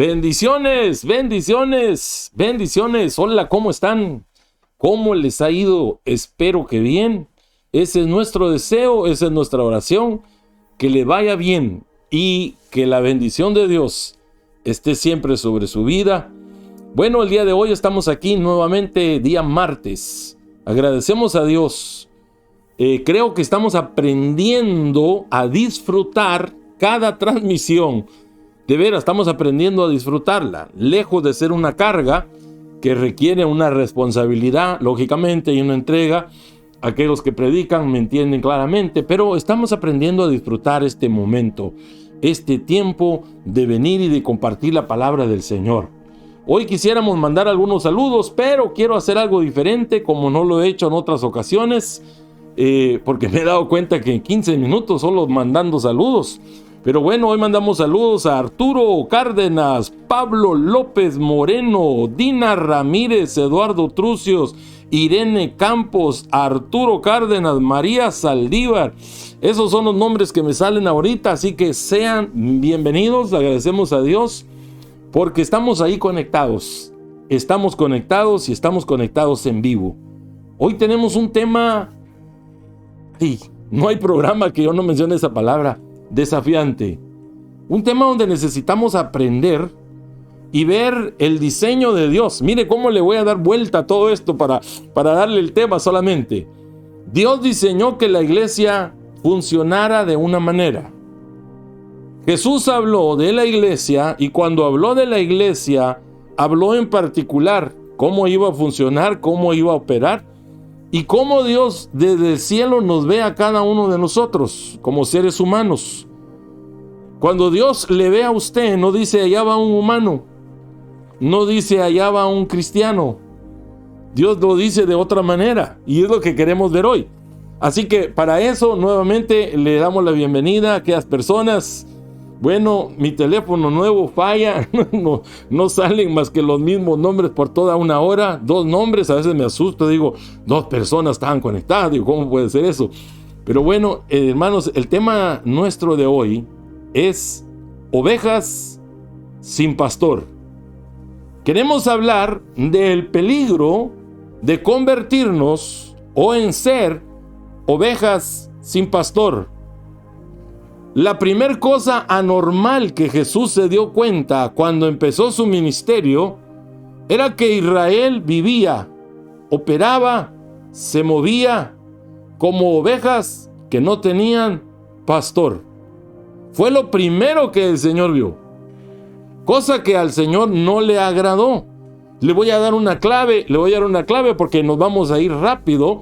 Bendiciones, bendiciones, bendiciones. Hola, ¿cómo están? ¿Cómo les ha ido? Espero que bien. Ese es nuestro deseo, esa es nuestra oración. Que le vaya bien y que la bendición de Dios esté siempre sobre su vida. Bueno, el día de hoy estamos aquí nuevamente, día martes. Agradecemos a Dios. Creo que estamos aprendiendo a disfrutar cada transmisión. De veras, estamos aprendiendo a disfrutarla, lejos de ser una carga que requiere una responsabilidad, lógicamente, y una entrega. Aquellos que predican me entienden claramente, pero estamos aprendiendo a disfrutar este momento, este tiempo de venir y de compartir la palabra del Señor. Hoy quisiéramos mandar algunos saludos, pero quiero hacer algo diferente, como no lo he hecho en otras ocasiones, porque me he dado cuenta que en 15 minutos solo mandando saludos. Pero bueno, hoy mandamos saludos a Arturo Cárdenas, Pablo López Moreno, Dina Ramírez, Eduardo Trucios, Irene Campos, Arturo Cárdenas, María Saldívar. Esos son los nombres que me salen ahorita, así que sean bienvenidos. Agradecemos a Dios porque estamos ahí conectados. Estamos conectados y estamos conectados en vivo. Hoy tenemos un tema... Sí, no hay programa que yo no mencione esa palabra. Desafiante. Un tema donde necesitamos aprender y ver el diseño de Dios. Mire cómo le voy a dar vuelta a todo esto para darle el tema solamente. Dios diseñó que la iglesia funcionara de una manera. Jesús habló de la iglesia y cuando habló de la iglesia, habló en particular cómo iba a funcionar, cómo iba a operar y cómo Dios desde el cielo nos ve a cada uno de nosotros como seres humanos. Cuando Dios le ve a usted, no dice allá va un humano, no dice allá va un cristiano. Dios lo dice de otra manera y es lo que queremos ver hoy. Así que para eso nuevamente le damos la bienvenida a aquellas personas. Bueno, mi teléfono nuevo falla, no salen más que los mismos nombres por toda una hora, 2 nombres, a veces me asusto, digo, 2 personas estaban conectadas, digo, ¿cómo puede ser eso? Pero bueno, hermanos, el tema nuestro de hoy es ovejas sin pastor. Queremos hablar del peligro de convertirnos o en ser ovejas sin pastor. La primera cosa anormal que Jesús se dio cuenta cuando empezó su ministerio era que Israel vivía, operaba, se movía como ovejas que no tenían pastor. Fue lo primero que el Señor vio, cosa que al Señor no le agradó. Le voy a dar una clave porque nos vamos a ir rápido.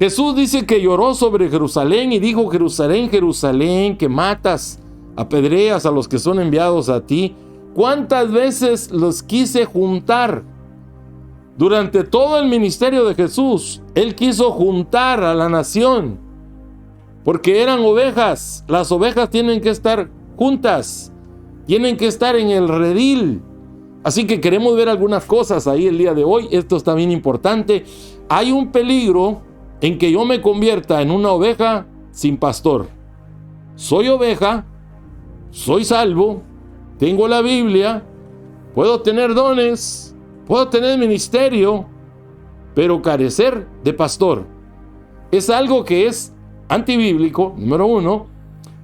Jesús dice que lloró sobre Jerusalén y dijo: Jerusalén, Jerusalén, que matas, apedreas a los que son enviados a ti. ¿Cuántas veces los quise juntar? Durante todo el ministerio de Jesús, Él quiso juntar a la nación, porque eran ovejas. Las ovejas tienen que estar juntas, tienen que estar en el redil. Así que queremos ver algunas cosas ahí el día de hoy. Esto está bien importante. Hay un peligro en que yo me convierta en una oveja sin pastor. Soy oveja, soy salvo, tengo la Biblia, puedo tener dones, puedo tener ministerio, pero carecer de pastor. Es algo que es antibíblico, número 1.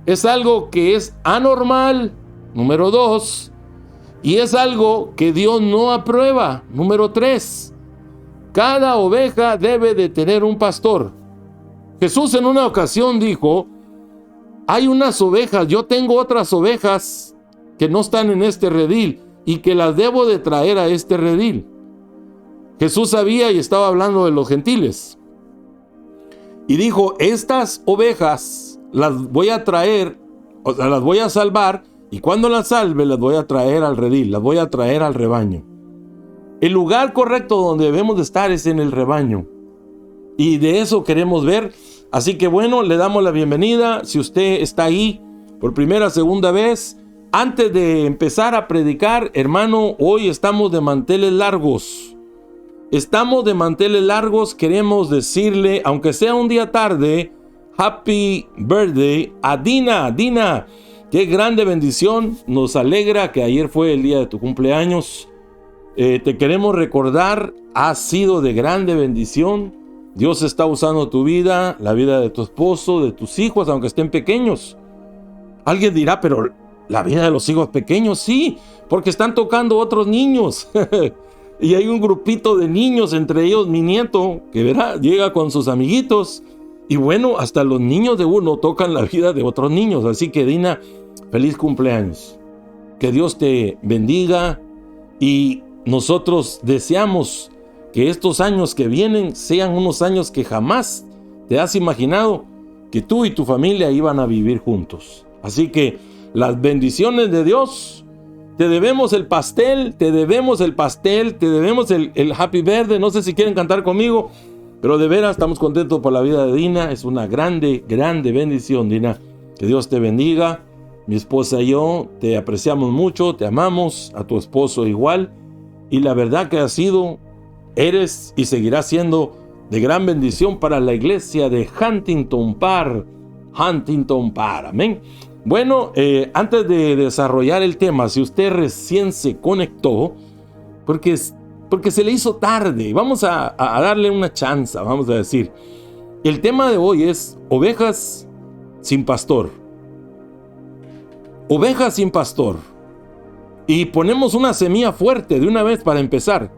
Es algo que es anormal, número 2. Y es algo que Dios no aprueba, número 3. Cada oveja debe de tener un pastor. Jesús en una ocasión dijo: hay unas ovejas, yo tengo otras ovejas que no están en este redil y que las debo de traer a este redil. Jesús sabía y estaba hablando de los gentiles. Y dijo: estas ovejas las voy a traer, o sea, las voy a salvar, y cuando las salve las voy a traer al redil, las voy a traer al rebaño. El lugar correcto donde debemos de estar es en el rebaño. Y de eso queremos ver. Así que bueno, le damos la bienvenida. Si usted está ahí por primera, segunda vez, antes de empezar a predicar, hermano, hoy estamos de manteles largos. Estamos de manteles largos. Queremos decirle, aunque sea un día tarde, Happy Birthday a Dina. Dina, Qué grande bendición. Nos alegra que ayer fue el día de tu cumpleaños. Te queremos recordar, has sido de grande bendición. Dios está usando tu vida, la vida de tu esposo, de tus hijos, aunque estén pequeños. Alguien dirá, pero la vida de los hijos pequeños, sí, porque están tocando otros niños. Y hay un grupito de niños, entre ellos mi nieto, que verá, llega con sus amiguitos. Y bueno, hasta los niños de uno tocan la vida de otros niños. Así que Dina, feliz cumpleaños. Que Dios te bendiga. Y nosotros deseamos que estos años que vienen sean unos años que jamás te has imaginado que tú y tu familia iban a vivir juntos. Así que las bendiciones de Dios, te debemos el pastel, te debemos el happy birthday. No sé si quieren cantar conmigo, pero de veras estamos contentos por la vida de Dina. Es una grande, grande bendición, Dina. Que Dios te bendiga. Mi esposa y yo te apreciamos mucho, te amamos, a tu esposo igual. Y la verdad que eres y seguirás siendo de gran bendición para la iglesia de Huntington Park. Amén. Bueno, antes de desarrollar el tema, si usted recién se conectó, porque se le hizo tarde, vamos a darle una chance, vamos a decir. El tema de hoy es ovejas sin pastor. Ovejas sin pastor. Y ponemos una semilla fuerte de una vez para empezar.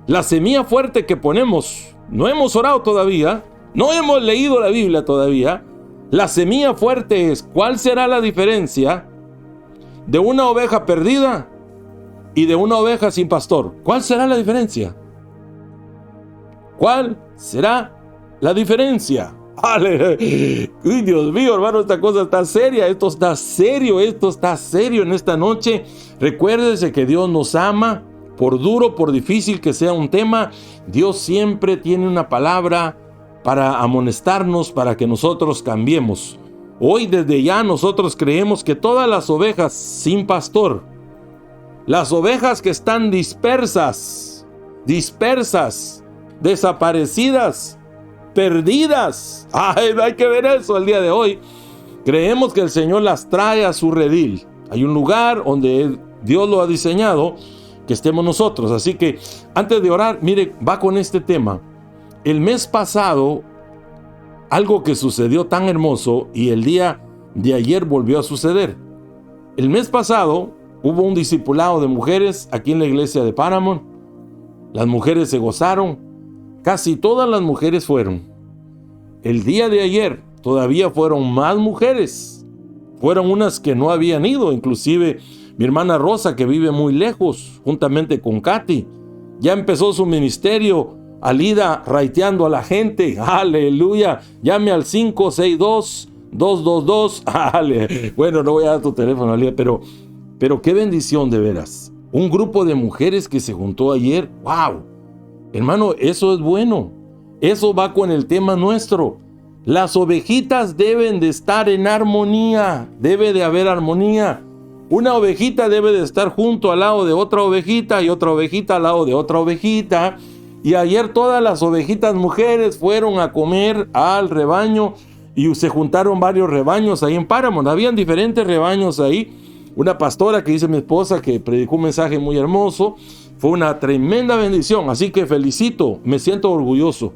La semilla fuerte que ponemos, no hemos orado todavía, no hemos leído la Biblia todavía. La semilla fuerte es, ¿cuál será la diferencia de una oveja perdida y de una oveja sin pastor? ¿Cuál será la diferencia? ¿Cuál será la diferencia? ¡Ale! ¡Uy, Dios mío, hermano! Esta cosa está seria. Esto está serio en esta noche. Recuérdese que Dios nos ama. Por duro, por difícil que sea un tema, Dios siempre tiene una palabra para amonestarnos, para que nosotros cambiemos. Hoy desde ya nosotros creemos que todas las ovejas sin pastor, las ovejas que están dispersas, desaparecidas, perdidas, hay que ver eso el día de hoy. Creemos que el Señor las trae a su redil. Hay un lugar donde Dios lo ha diseñado que estemos nosotros. Así que antes de orar, mire, va con este tema. El mes pasado, algo que sucedió tan hermoso y el día de ayer volvió a suceder. El mes pasado hubo un discipulado de mujeres aquí en la iglesia de Paramount. Las mujeres se gozaron. Casi todas las mujeres fueron. El día de ayer todavía fueron más mujeres. Fueron unas que no habían ido, inclusive mi hermana Rosa, que vive muy lejos, juntamente con Katy, ya empezó su ministerio. Alida raiteando a la gente. Aleluya. Llame al 562-222. Bueno, no voy a dar tu teléfono, Alida, pero qué bendición de veras. Un grupo de mujeres que se juntó ayer. ¡Wow! Hermano, eso es bueno. Eso va con el tema nuestro. Las ovejitas deben de estar en armonía. Debe de haber armonía. Una ovejita debe de estar junto al lado de otra ovejita y otra ovejita al lado de otra ovejita. Y ayer todas las ovejitas mujeres fueron a comer al rebaño y se juntaron varios rebaños ahí en Paramount. Habían diferentes rebaños ahí. Una pastora que dice mi esposa que predicó un mensaje muy hermoso. Fue una tremenda bendición. Así que felicito, me siento orgulloso.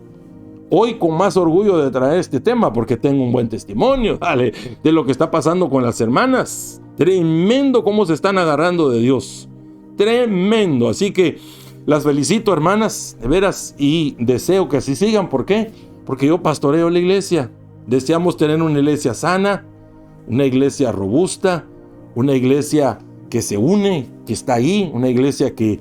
Hoy con más orgullo de traer este tema porque tengo un buen testimonio, ¿vale?, de lo que está pasando con las hermanas. Tremendo cómo se están agarrando de Dios. Tremendo. Así que las felicito, hermanas, de veras, y deseo que así sigan. ¿Por qué? Porque yo pastoreo la iglesia. Deseamos tener una iglesia sana, una iglesia robusta, una iglesia que se une, que está ahí, una iglesia que,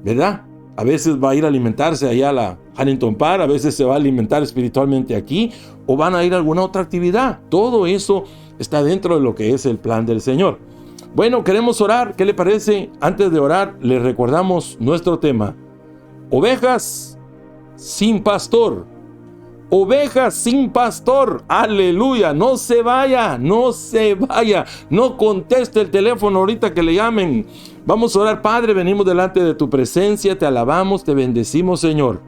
¿verdad?, a veces va a ir a alimentarse allá a la Huntington Park, a veces se va a alimentar espiritualmente aquí, o van a ir a alguna otra actividad. Todo eso está dentro de lo que es el plan del Señor. Bueno, queremos orar. ¿Qué le parece? Antes de orar, les recordamos nuestro tema. Ovejas sin pastor. Ovejas sin pastor. Aleluya. No se vaya. No conteste el teléfono ahorita que le llamen. Vamos a orar. Padre, venimos delante de tu presencia. Te alabamos, te bendecimos, Señor.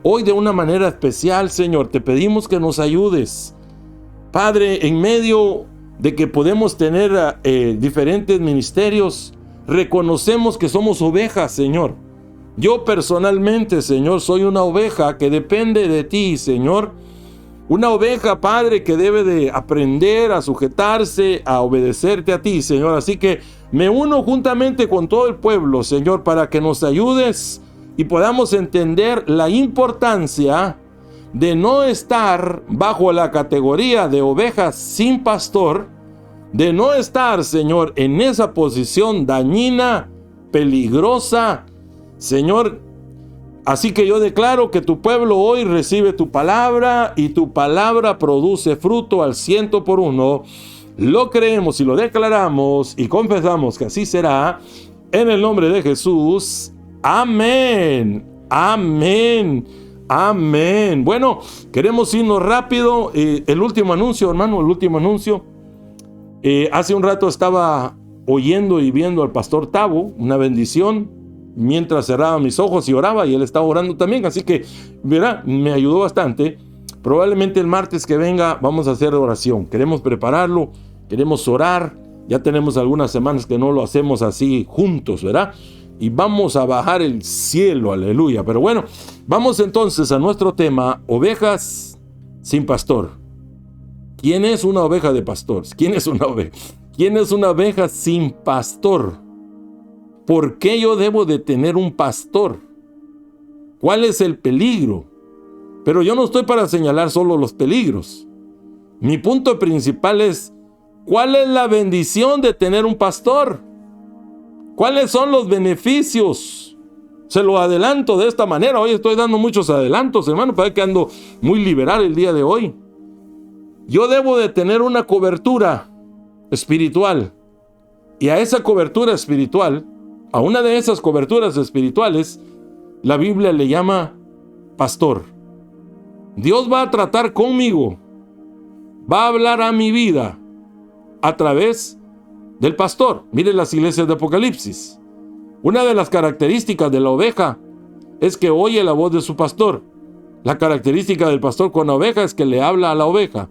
Hoy de una manera especial, Señor, te pedimos que nos ayudes. Padre, en medio de que podemos tener diferentes ministerios, reconocemos que somos ovejas, Señor. Yo personalmente, Señor, soy una oveja que depende de ti, Señor. Una oveja, Padre, que debe de aprender a sujetarse, a obedecerte a ti, Señor. Así que me uno juntamente con todo el pueblo, Señor, para que nos ayudes y podamos entender la importancia de no estar bajo la categoría de ovejas sin pastor, de no estar, Señor, en esa posición dañina, peligrosa, Señor. Así que yo declaro que tu pueblo hoy recibe tu palabra y tu palabra produce fruto al 100%. Lo creemos y lo declaramos y confesamos que así será en el nombre de Jesús. Amén. Amén. Amén. Bueno, queremos irnos rápido. El último anuncio, hermano, el último anuncio. Hace un rato estaba oyendo y viendo al pastor Tavo, una bendición, mientras cerraba mis ojos y oraba, y él estaba orando también, así que, verá, me ayudó bastante. Probablemente el martes que venga vamos a hacer oración. Queremos prepararlo, queremos orar. Ya tenemos algunas semanas que no lo hacemos así juntos, ¿verdad? Y vamos a bajar el cielo, aleluya. Pero bueno, vamos entonces a nuestro tema, ovejas sin pastor. ¿Quién es una oveja de pastor? ¿Quién es una oveja? ¿Quién es una oveja sin pastor? ¿Por qué yo debo de tener un pastor? ¿Cuál es el peligro? Pero yo no estoy para señalar solo los peligros. Mi punto principal es, ¿cuál es la bendición de tener un pastor? ¿Cuáles son los beneficios? Se lo adelanto de esta manera. Hoy estoy dando muchos adelantos, hermano, para que ando muy liberal el día de hoy. Yo debo de tener una cobertura espiritual. Y a esa cobertura espiritual, a una de esas coberturas espirituales, la Biblia le llama pastor. Dios va a tratar conmigo, va a hablar a mi vida a través del pastor. Mire las iglesias de Apocalipsis. Una de las características de la oveja es que oye la voz de su pastor. La característica del pastor con la oveja es que le habla a la oveja.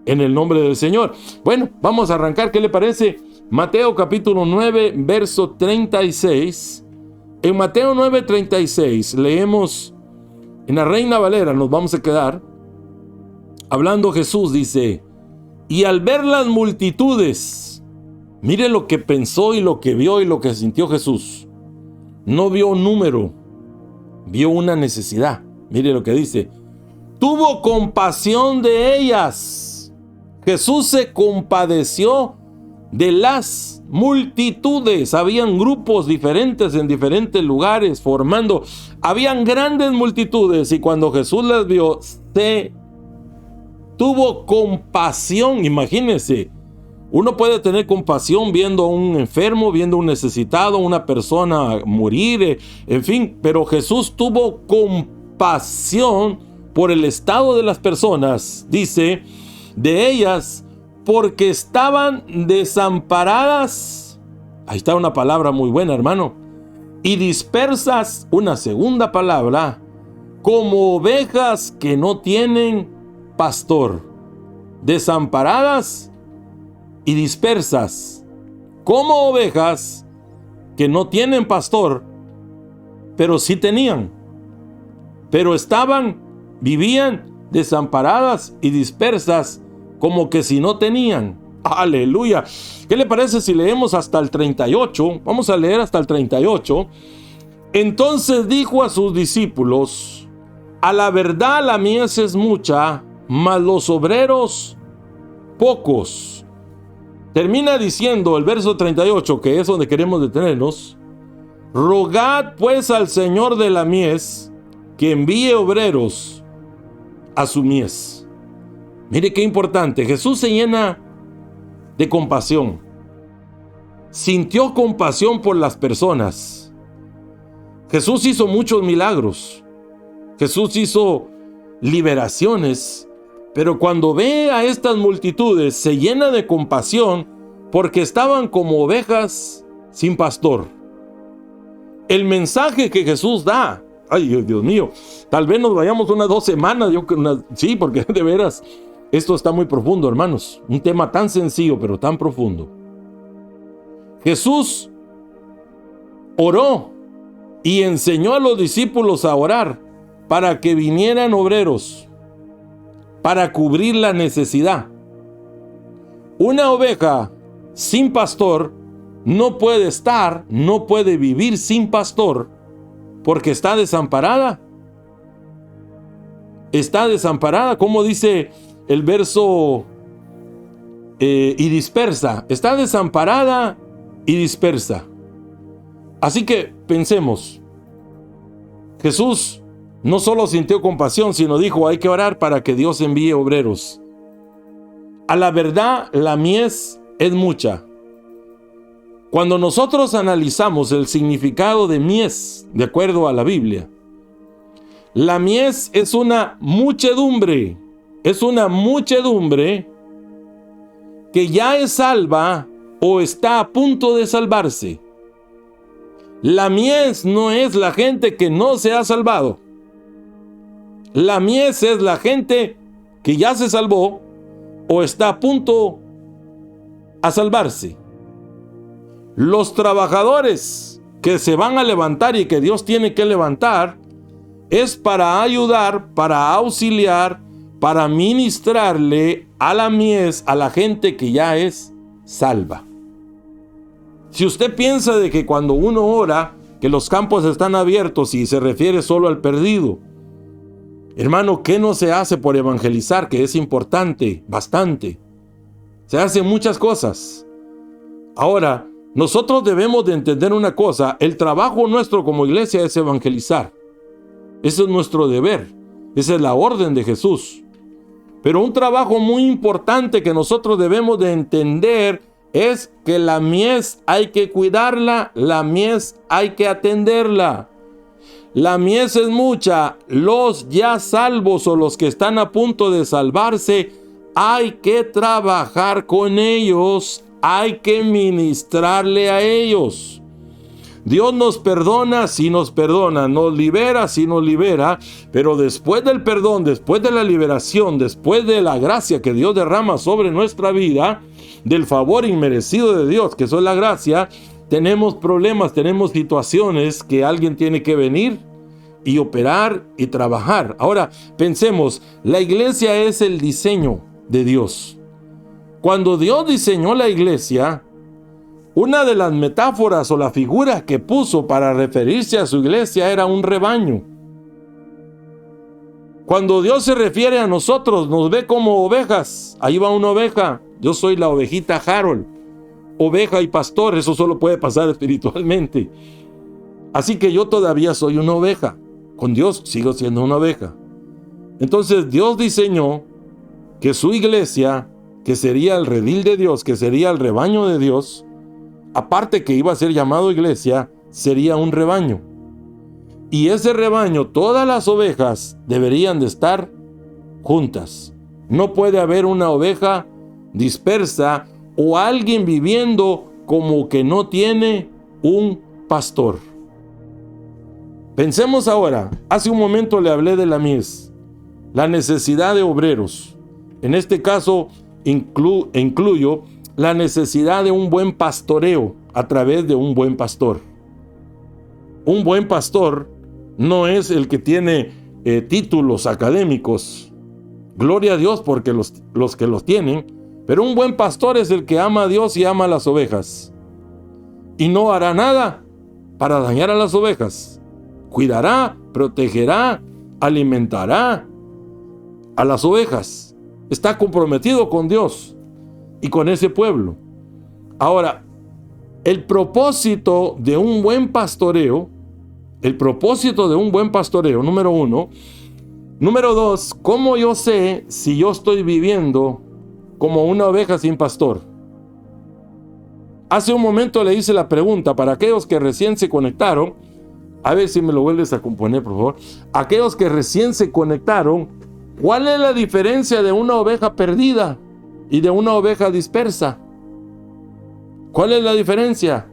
En el nombre del Señor. Bueno, vamos a arrancar. ¿Qué le parece? Mateo capítulo 9, verso 36. En Mateo 9, 36 leemos, en la Reina Valera nos vamos a quedar. Hablando Jesús dice, y al ver las multitudes, mire lo que pensó y lo que vio y lo que sintió Jesús. No vio un número, vio una necesidad. Mire lo que dice, tuvo compasión de ellas. Jesús se compadeció de las multitudes. Habían grupos diferentes en diferentes lugares formando. Habían grandes multitudes y cuando Jesús las vio, se tuvo compasión. Imagínense, uno puede tener compasión viendo a un enfermo, viendo a un necesitado, una persona morir, en fin, pero Jesús tuvo compasión por el estado de las personas, dice, de ellas, porque estaban desamparadas. Ahí está una palabra muy buena, hermano. Y dispersas, una segunda palabra, como ovejas que no tienen pastor. Desamparadas y dispersas, como ovejas que no tienen pastor, pero sí tenían. Pero vivían desamparadas y dispersas, como que si no tenían. Aleluya. ¿Qué le parece si leemos hasta el 38? Vamos a leer hasta el 38. Entonces dijo a sus discípulos, a la verdad la mies es mucha, mas los obreros pocos. Termina diciendo el verso 38, que es donde queremos detenernos. Rogad pues al Señor de la mies que envíe obreros a su mies. Mire qué importante. Jesús se llena de compasión. Sintió compasión por las personas. Jesús hizo muchos milagros. Jesús hizo liberaciones. Pero cuando ve a estas multitudes, se llena de compasión porque estaban como ovejas sin pastor. El mensaje que Jesús da, ay Dios mío, tal vez nos vayamos unas 2 semanas, sí, porque de veras, Esto está muy profundo, hermanos. Un tema tan sencillo, pero tan profundo. Jesús oró y enseñó a los discípulos a orar para que vinieran obreros, para cubrir la necesidad. Una oveja sin pastor no puede vivir sin pastor, porque está desamparada. Está desamparada, como dice el verso, y dispersa. Está desamparada y dispersa. Así que pensemos, Jesús no solo sintió compasión, sino dijo, hay que orar para que Dios envíe obreros. A la verdad, la mies es mucha. Cuando nosotros analizamos el significado de mies, de acuerdo a la Biblia, la mies es una muchedumbre que ya es salva o está a punto de salvarse. La mies no es la gente que no se ha salvado. La mies es la gente que ya se salvó o está a punto a salvarse. Los trabajadores que se van a levantar y que Dios tiene que levantar es para ayudar, para auxiliar, para ministrarle a la mies, a la gente que ya es salva. Si usted piensa de que cuando uno ora, que los campos están abiertos y se refiere solo al perdido, hermano, ¿qué no se hace por evangelizar? Que es importante, bastante. Se hacen muchas cosas. Ahora, nosotros debemos de entender una cosa, el trabajo nuestro como iglesia es evangelizar. Ese es nuestro deber, esa es la orden de Jesús. Pero un trabajo muy importante que nosotros debemos de entender es que la mies hay que cuidarla, la mies hay que atenderla. La mies es mucha, los ya salvos o los que están a punto de salvarse, hay que trabajar con ellos, hay que ministrarle a ellos. Dios nos perdona si nos perdona, nos libera si nos libera, pero después del perdón, después de la liberación, después de la gracia que Dios derrama sobre nuestra vida, del favor inmerecido de Dios, que eso es la gracia, tenemos problemas, tenemos situaciones que alguien tiene que venir y operar y trabajar. Ahora, pensemos, la iglesia es el diseño de Dios. Cuando Dios diseñó la iglesia, una de las metáforas o la figura que puso para referirse a su iglesia era un rebaño. Cuando Dios se refiere a nosotros, nos ve como ovejas. Ahí va una oveja. Yo soy la ovejita Harold. Oveja y pastor, eso solo puede pasar espiritualmente. Así que yo todavía soy una oveja. Con Dios sigo siendo una oveja. Entonces Dios diseñó que su iglesia, que sería el redil de Dios, que sería el rebaño de Dios, aparte que iba a ser llamado iglesia, sería un rebaño. Y ese rebaño, todas las ovejas deberían de estar juntas. No puede haber una oveja dispersa o alguien viviendo como que no tiene un pastor. Pensemos ahora, hace un momento le hablé de la mies, la necesidad de obreros. En este caso incluyo la necesidad de un buen pastoreo a través de un buen pastor. Un buen pastor no es el que tiene títulos académicos. Gloria a Dios porque los que los tienen. Pero un buen pastor es el que ama a Dios y ama a las ovejas. Y no hará nada para dañar a las ovejas. Cuidará, protegerá, alimentará a las ovejas. Está comprometido con Dios y con ese pueblo. Ahora, el propósito de un buen pastoreo, número uno. Número dos, ¿cómo yo sé si yo estoy viviendo como una oveja sin pastor? Hace un momento le hice la pregunta para aquellos que recién se conectaron. A ver si me lo vuelves a componer, por favor. Aquellos que recién se conectaron, ¿cuál es la diferencia de una oveja perdida y de una oveja dispersa? ¿Cuál es la diferencia?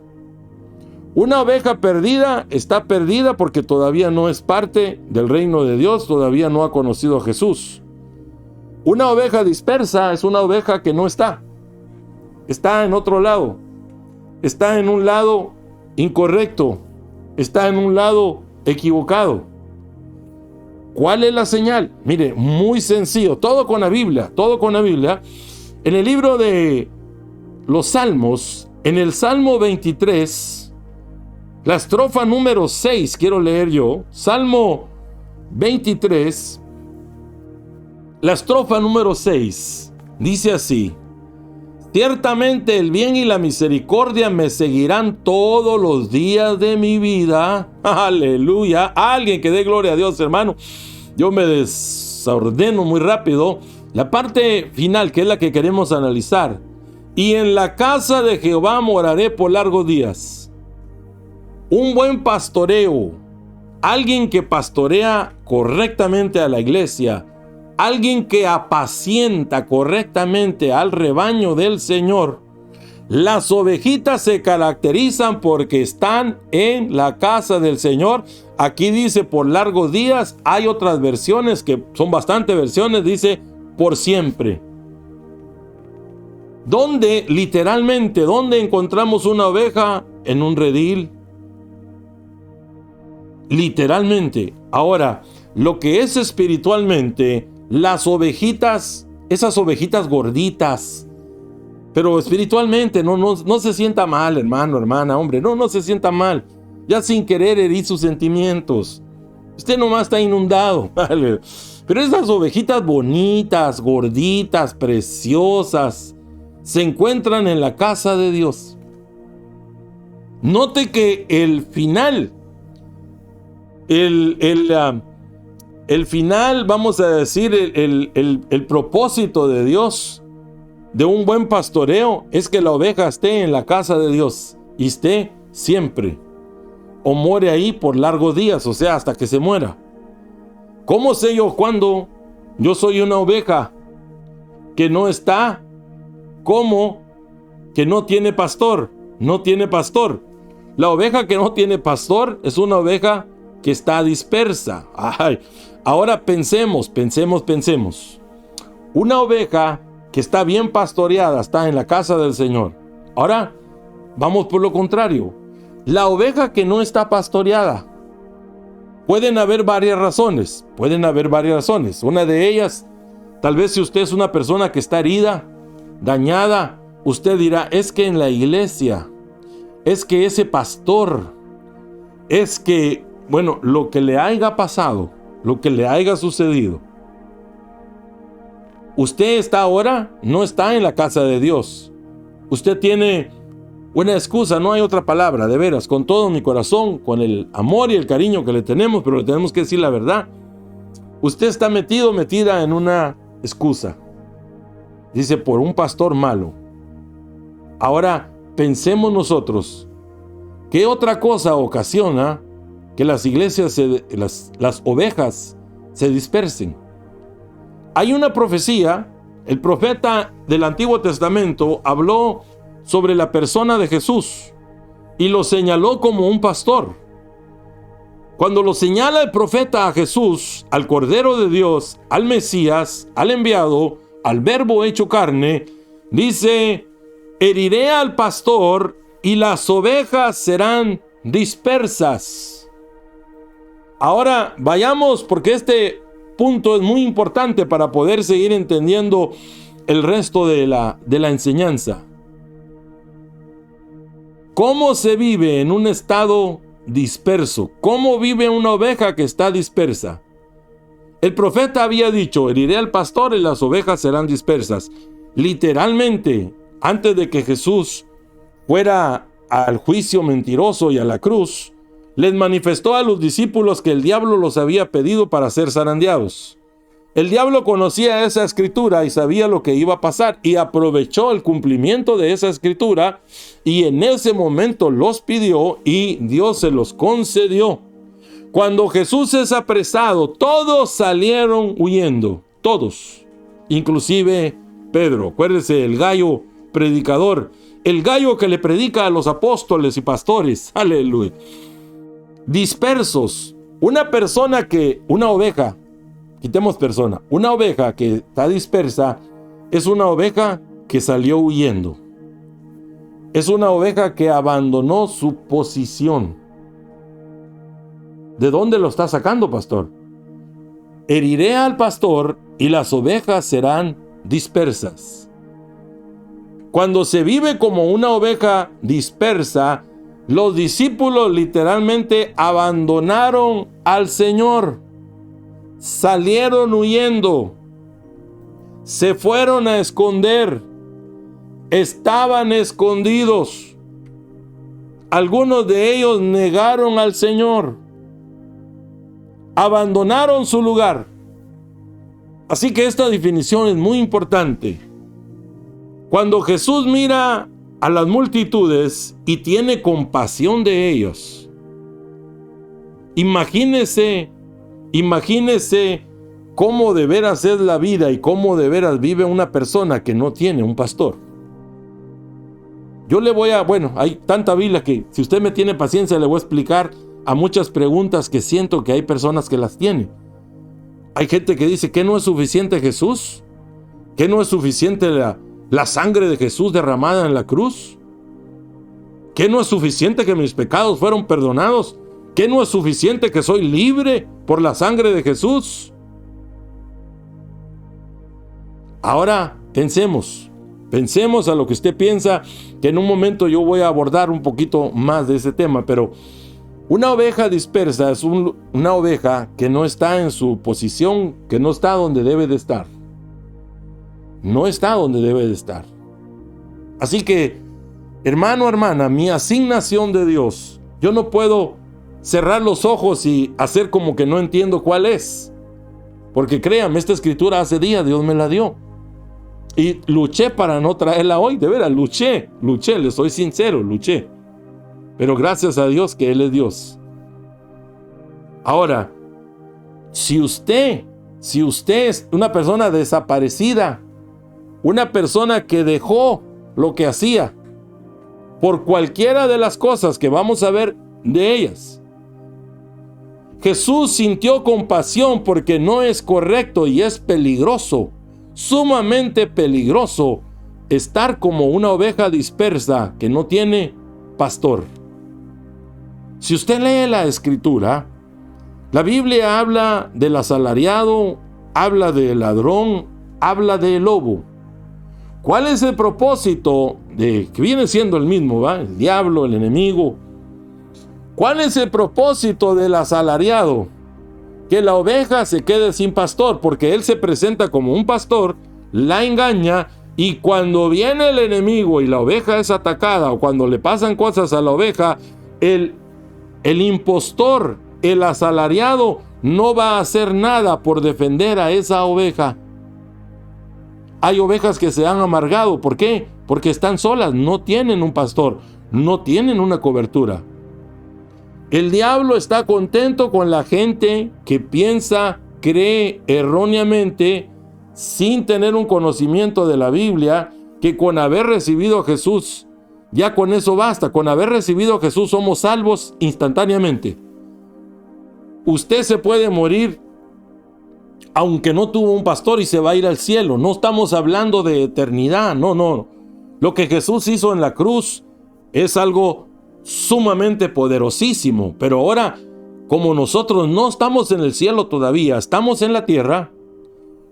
Una oveja perdida está perdida porque todavía no es parte del reino de Dios, todavía no ha conocido a Jesús. Una oveja dispersa es una oveja que no está. Está en otro lado. Está en un lado incorrecto. Está en un lado equivocado. ¿Cuál es la señal? Mire, muy sencillo. Todo con la Biblia. Todo con la Biblia. En el libro de los Salmos, en el Salmo 23, la estrofa número 6, quiero leer yo. Salmo 23, la estrofa número 6, dice así: ciertamente el bien y la misericordia me seguirán todos los días de mi vida. Aleluya. Alguien que dé gloria a Dios, hermano. Yo me desordeno muy rápido. La parte final, que es la que queremos analizar. Y en la casa de Jehová moraré por largos días. Un buen pastoreo, alguien que pastorea correctamente a la iglesia, alguien que apacienta correctamente al rebaño del Señor. Las ovejitas se caracterizan porque están en la casa del Señor. Aquí dice por largos días. Hay otras versiones que son bastantes versiones, dice por siempre. ¿Dónde, literalmente, dónde encontramos una oveja? En un redil. Literalmente. Ahora, lo que es espiritualmente, las ovejitas, esas ovejitas gorditas, pero espiritualmente no se sienta mal, hermano, hermana, hombre, no se sienta mal. Ya sin querer herir sus sentimientos. Usted nomás está inundado, ¿vale? Pero esas ovejitas bonitas, gorditas, preciosas, se encuentran en la casa de Dios. Note que el final, el final, vamos a decir, el propósito de Dios, de un buen pastoreo, es que la oveja esté en la casa de Dios y esté siempre, o muere ahí por largos días, o sea, hasta que se muera. ¿Cómo sé yo cuándo yo soy una oveja que no está? ¿Cómo? Que no tiene pastor. No tiene pastor. La oveja que no tiene pastor es una oveja que está dispersa. Ay, ahora pensemos. Una oveja que está bien pastoreada está en la casa del Señor. Ahora vamos por lo contrario. La oveja que no está pastoreada. Pueden haber varias razones. Una de ellas, tal vez si usted es una persona que está herida, dañada, usted dirá, es que en la iglesia, es que ese pastor, es que, bueno, lo que le haya pasado, lo que le haya sucedido, usted está ahora, no está en la casa de Dios. Usted tiene una excusa, no hay otra palabra, de veras, con todo mi corazón, con el amor y el cariño que le tenemos, pero le tenemos que decir la verdad. Usted está metida en una excusa. Dice, por un pastor malo. Ahora, pensemos nosotros, ¿qué otra cosa ocasiona que las iglesias, las ovejas, se dispersen? Hay una profecía, el profeta del Antiguo Testamento habló sobre la persona de Jesús y lo señaló como un pastor. Cuando lo señala el profeta a Jesús, al Cordero de Dios, al Mesías, al enviado, al Verbo hecho carne, dice, heriré al pastor y las ovejas serán dispersas. Ahora vayamos, porque este punto es muy importante para poder seguir entendiendo el resto de la enseñanza. ¿Cómo se vive en un estado disperso? ¿Cómo vive una oveja que está dispersa? El profeta había dicho, heriré al pastor y las ovejas serán dispersas. Literalmente, antes de que Jesús fuera al juicio mentiroso y a la cruz, les manifestó a los discípulos que el diablo los había pedido para ser zarandeados. El diablo conocía esa escritura y sabía lo que iba a pasar y aprovechó el cumplimiento de esa escritura y en ese momento los pidió y Dios se los concedió. Cuando Jesús es apresado, todos salieron huyendo, todos, inclusive Pedro. Acuérdese, el gallo predicador, el gallo que le predica a los apóstoles y pastores, aleluya. Dispersos, una oveja quitemos persona. Una oveja que está dispersa es una oveja que salió huyendo. Es una oveja que abandonó su posición. ¿De dónde lo está sacando, pastor? Heriré al pastor y las ovejas serán dispersas. Cuando se vive como una oveja dispersa, los discípulos literalmente abandonaron al Señor. Salieron huyendo. Se fueron a esconder. Estaban escondidos. Algunos de ellos negaron al Señor. Abandonaron su lugar. Así que esta definición es muy importante. Cuando Jesús mira a las multitudes y tiene compasión de ellos, imagínese cómo de veras es la vida y cómo de veras vive una persona que no tiene un pastor. Yo le voy a, hay tanta Biblia que si usted me tiene paciencia le voy a explicar a muchas preguntas que siento que hay personas que las tienen. Hay gente que dice que no es suficiente Jesús, que no es suficiente la sangre de Jesús derramada en la cruz, que no es suficiente que mis pecados fueron perdonados, que no es suficiente que soy libre por la sangre de Jesús. Ahora pensemos a lo que usted piensa, que en un momento yo voy a abordar un poquito más de ese tema, pero una oveja dispersa es una oveja que no está en su posición, que no está donde debe de estar. No está donde debe de estar. Así que, hermano, hermana, mi asignación de Dios, yo no puedo cerrar los ojos y hacer como que no entiendo cuál es. Porque créame, esta escritura hace días Dios me la dio. Y luché para no traerla hoy, de veras, luché, le soy sincero, luché. Pero gracias a Dios que Él es Dios. Ahora, si usted es una persona desaparecida, una persona que dejó lo que hacía, por cualquiera de las cosas que vamos a ver de ellas, Jesús sintió compasión porque no es correcto y es peligroso, sumamente peligroso, estar como una oveja dispersa que no tiene pastor. Si usted lee la escritura, la Biblia habla del asalariado, habla del ladrón, habla del lobo. ¿Cuál es el propósito que viene siendo el mismo, ¿va? El diablo, el enemigo? ¿Cuál es el propósito del asalariado? Que la oveja se quede sin pastor, porque él se presenta como un pastor, la engaña, y cuando viene el enemigo y la oveja es atacada, o cuando le pasan cosas a la oveja, el impostor, el asalariado, no va a hacer nada por defender a esa oveja. Hay ovejas que se han amargado. ¿Por qué? Porque están solas, no tienen un pastor, no tienen una cobertura. El diablo está contento con la gente que piensa, cree erróneamente, sin tener un conocimiento de la Biblia, que con haber recibido a Jesús, ya con eso basta. Con haber recibido a Jesús somos salvos instantáneamente. Usted se puede morir aunque no tuvo un pastor y se va a ir al cielo. No estamos hablando de eternidad, no. Lo que Jesús hizo en la cruz es algo sumamente poderosísimo. Pero ahora, como nosotros no estamos en el cielo todavía, estamos en la tierra,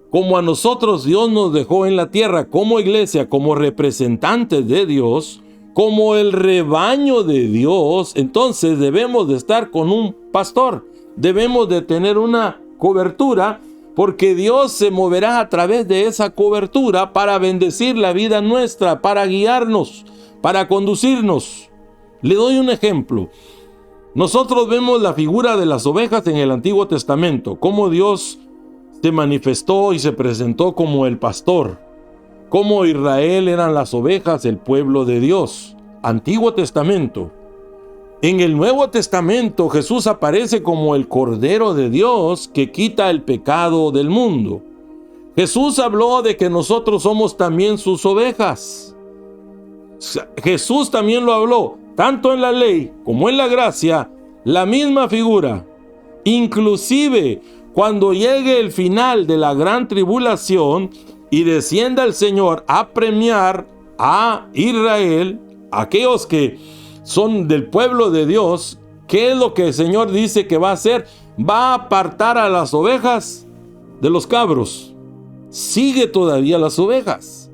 como a nosotros Dios nos dejó en la tierra como iglesia, como representantes de Dios, como el rebaño de Dios, entonces debemos de estar con un pastor, debemos de tener una cobertura, porque Dios se moverá a través de esa cobertura para bendecir la vida nuestra, para guiarnos, para conducirnos. Le doy un ejemplo. Nosotros vemos la figura de las ovejas en el Antiguo Testamento, cómo Dios se manifestó y se presentó como el pastor, cómo Israel eran las ovejas, el pueblo de Dios. Antiguo Testamento. En el Nuevo Testamento Jesús aparece como el Cordero de Dios que quita el pecado del mundo. Jesús habló de que nosotros somos también sus ovejas. Jesús también lo habló, tanto en la ley como en la gracia, la misma figura. Inclusive Cuando llegue el final de la gran tribulación y descienda el Señor a premiar a Israel, aquellos que son del pueblo de Dios, ¿qué es lo que el Señor dice que va a hacer? Va a apartar a las ovejas de los cabros. Sigue todavía las ovejas.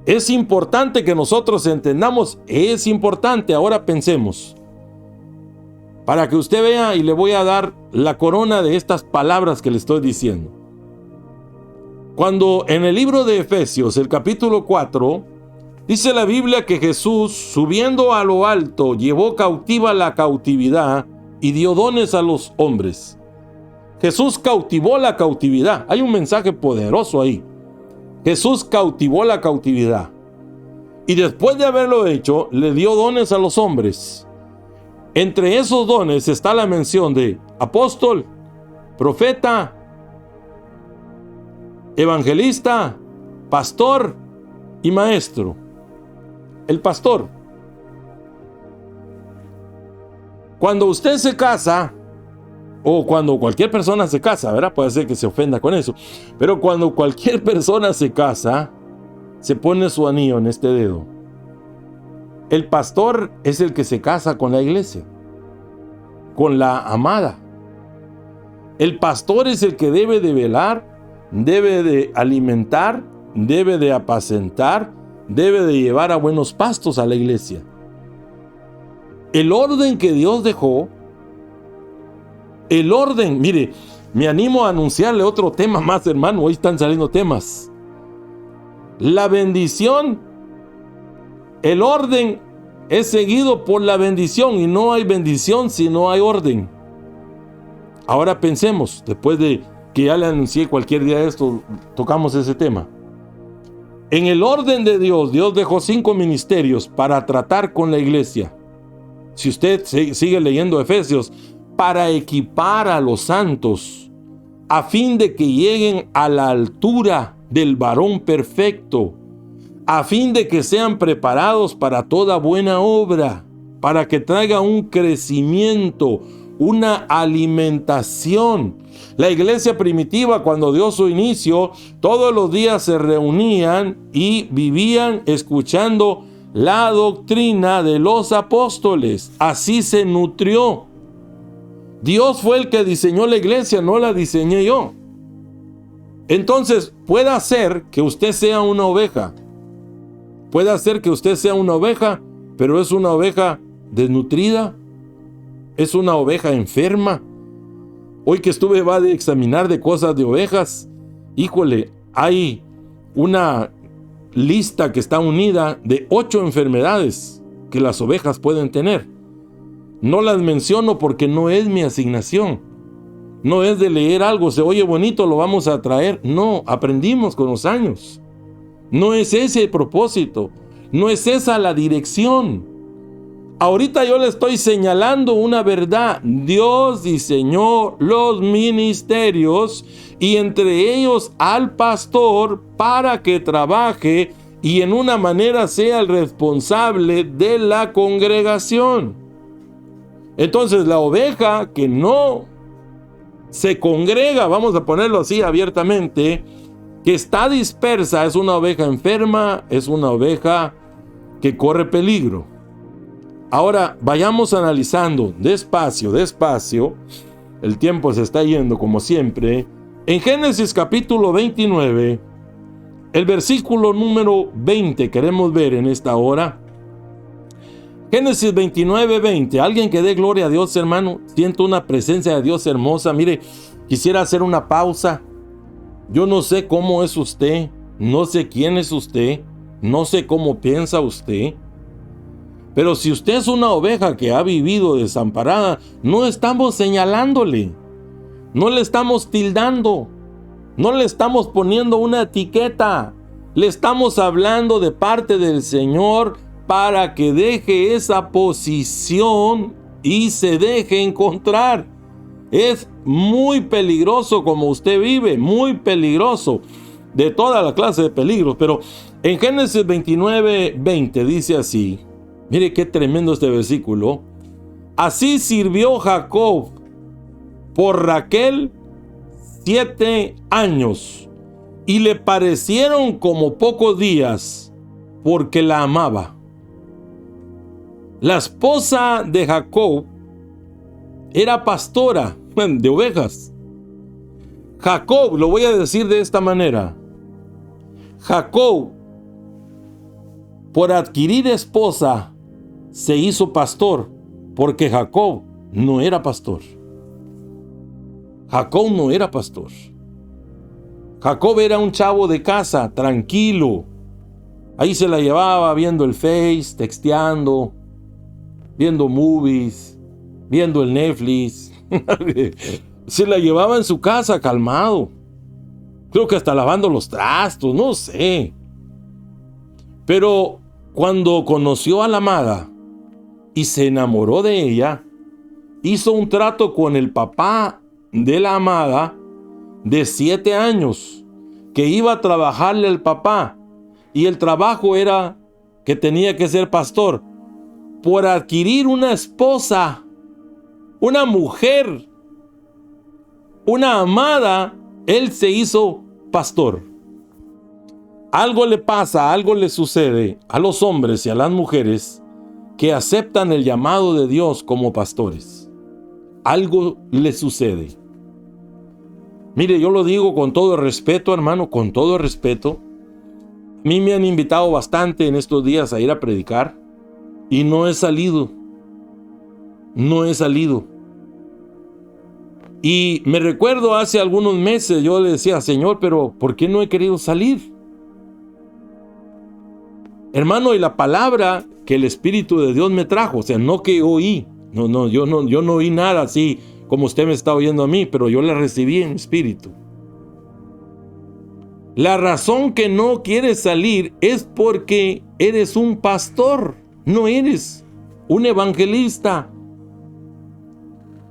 Es importante que nosotros entendamos, es importante. Ahora pensemos, para que usted vea, y le voy a dar la corona de estas palabras que le estoy diciendo. Cuando en el libro de Efesios, el capítulo 4, dice la Biblia que Jesús, subiendo a lo alto, llevó cautiva la cautividad y dio dones a los hombres. Jesús cautivó la cautividad. Hay un mensaje poderoso ahí. Jesús cautivó la cautividad. Y después de haberlo hecho, le dio dones a los hombres. Entre esos dones está la mención de apóstol, profeta, evangelista, pastor y maestro. El pastor. Cuando usted se casa, o cuando cualquier persona se casa, ¿verdad? Puede ser que se ofenda con eso. Pero cuando cualquier persona se casa, se pone su anillo en este dedo. El pastor es el que se casa con la iglesia, con la amada. El pastor es el que debe de velar, debe de alimentar, debe de apacentar, debe de llevar a buenos pastos a la iglesia. El orden que Dios dejó, el orden, mire, me animo a anunciarle otro tema más, hermano, hoy están saliendo temas. La bendición, el orden es seguido por la bendición, y no hay bendición si no hay orden. Ahora pensemos, después de que ya le anuncié cualquier día de esto, tocamos ese tema. En el orden de Dios, Dios dejó 5 ministerios para tratar con la iglesia. Si usted sigue leyendo Efesios, para equipar a los santos, a fin de que lleguen a la altura del varón perfecto, a fin de que sean preparados para toda buena obra, para que traiga un crecimiento, una alimentación. La iglesia primitiva, cuando dio su inicio, todos los días se reunían y vivían escuchando la doctrina de los apóstoles. Así se nutrió. Dios fue el que diseñó la iglesia, no la diseñé yo. Entonces, puede ser que usted sea una oveja. Puede ser que usted sea una oveja, pero es una oveja desnutrida. Es una oveja enferma. Hoy que estuve va a examinar de cosas de ovejas. Híjole, hay una lista que está unida de 8 enfermedades que las ovejas pueden tener. No las menciono porque no es mi asignación. No es de leer algo, se oye bonito, lo vamos a traer. No, aprendimos con los años. No es ese el propósito. No es esa la dirección. Ahorita yo le estoy señalando una verdad. Dios diseñó los ministerios y entre ellos al pastor para que trabaje y en una manera sea el responsable de la congregación. Entonces la oveja que no se congrega, vamos a ponerlo así abiertamente, que está dispersa, es una oveja enferma, es una oveja que corre peligro. Ahora vayamos analizando despacio, despacio. El tiempo se está yendo como siempre. En Génesis capítulo 29, el versículo número 20 queremos ver en esta hora. Génesis 29, 20. Alguien que dé gloria a Dios, hermano. Siento una presencia de Dios hermosa. Mire, quisiera hacer una pausa. Yo no sé cómo es usted, no sé quién es usted, no sé cómo piensa usted. Pero si usted es una oveja que ha vivido desamparada, no estamos señalándole, no le estamos tildando, no le estamos poniendo una etiqueta. Le estamos hablando de parte del Señor para que deje esa posición y se deje encontrar. Es muy peligroso como usted vive, muy peligroso, de toda la clase de peligros. Pero en Génesis 29, 20 dice así, mire qué tremendo este versículo. Así sirvió Jacob por Raquel 7 años y le parecieron como pocos días porque la amaba. La esposa de Jacob era pastora de ovejas. Jacob, lo voy a decir de esta manera, Jacob, por adquirir esposa, se hizo pastor, porque Jacob no era pastor. Jacob no era pastor. Jacob era un chavo de casa, tranquilo. Ahí se la llevaba viendo el Face, texteando, viendo movies, viendo el Netflix. Se la llevaba en su casa, calmado. Creo que hasta lavando los trastos, no sé. Pero cuando conoció a la amada y se enamoró de ella, hizo un trato con el papá de la amada de 7 años, que iba a trabajarle al papá, y el trabajo era que tenía que ser pastor. Por adquirir una esposa, una mujer, una amada, él se hizo pastor. Algo le pasa, algo le sucede a los hombres y a las mujeres que aceptan el llamado de Dios como pastores. Algo le sucede. Mire, yo lo digo con todo respeto, hermano, con todo respeto. A mí me han invitado bastante en estos días a ir a predicar y no he salido. No he salido. Y me recuerdo hace algunos meses yo le decía, Señor, pero ¿por qué no he querido salir? Hermano, y la palabra que el Espíritu de Dios me trajo, o sea, no que oí, yo no oí nada así como usted me está oyendo a mí, pero yo la recibí en espíritu. La razón que no quieres salir es porque eres un pastor, no eres un evangelista.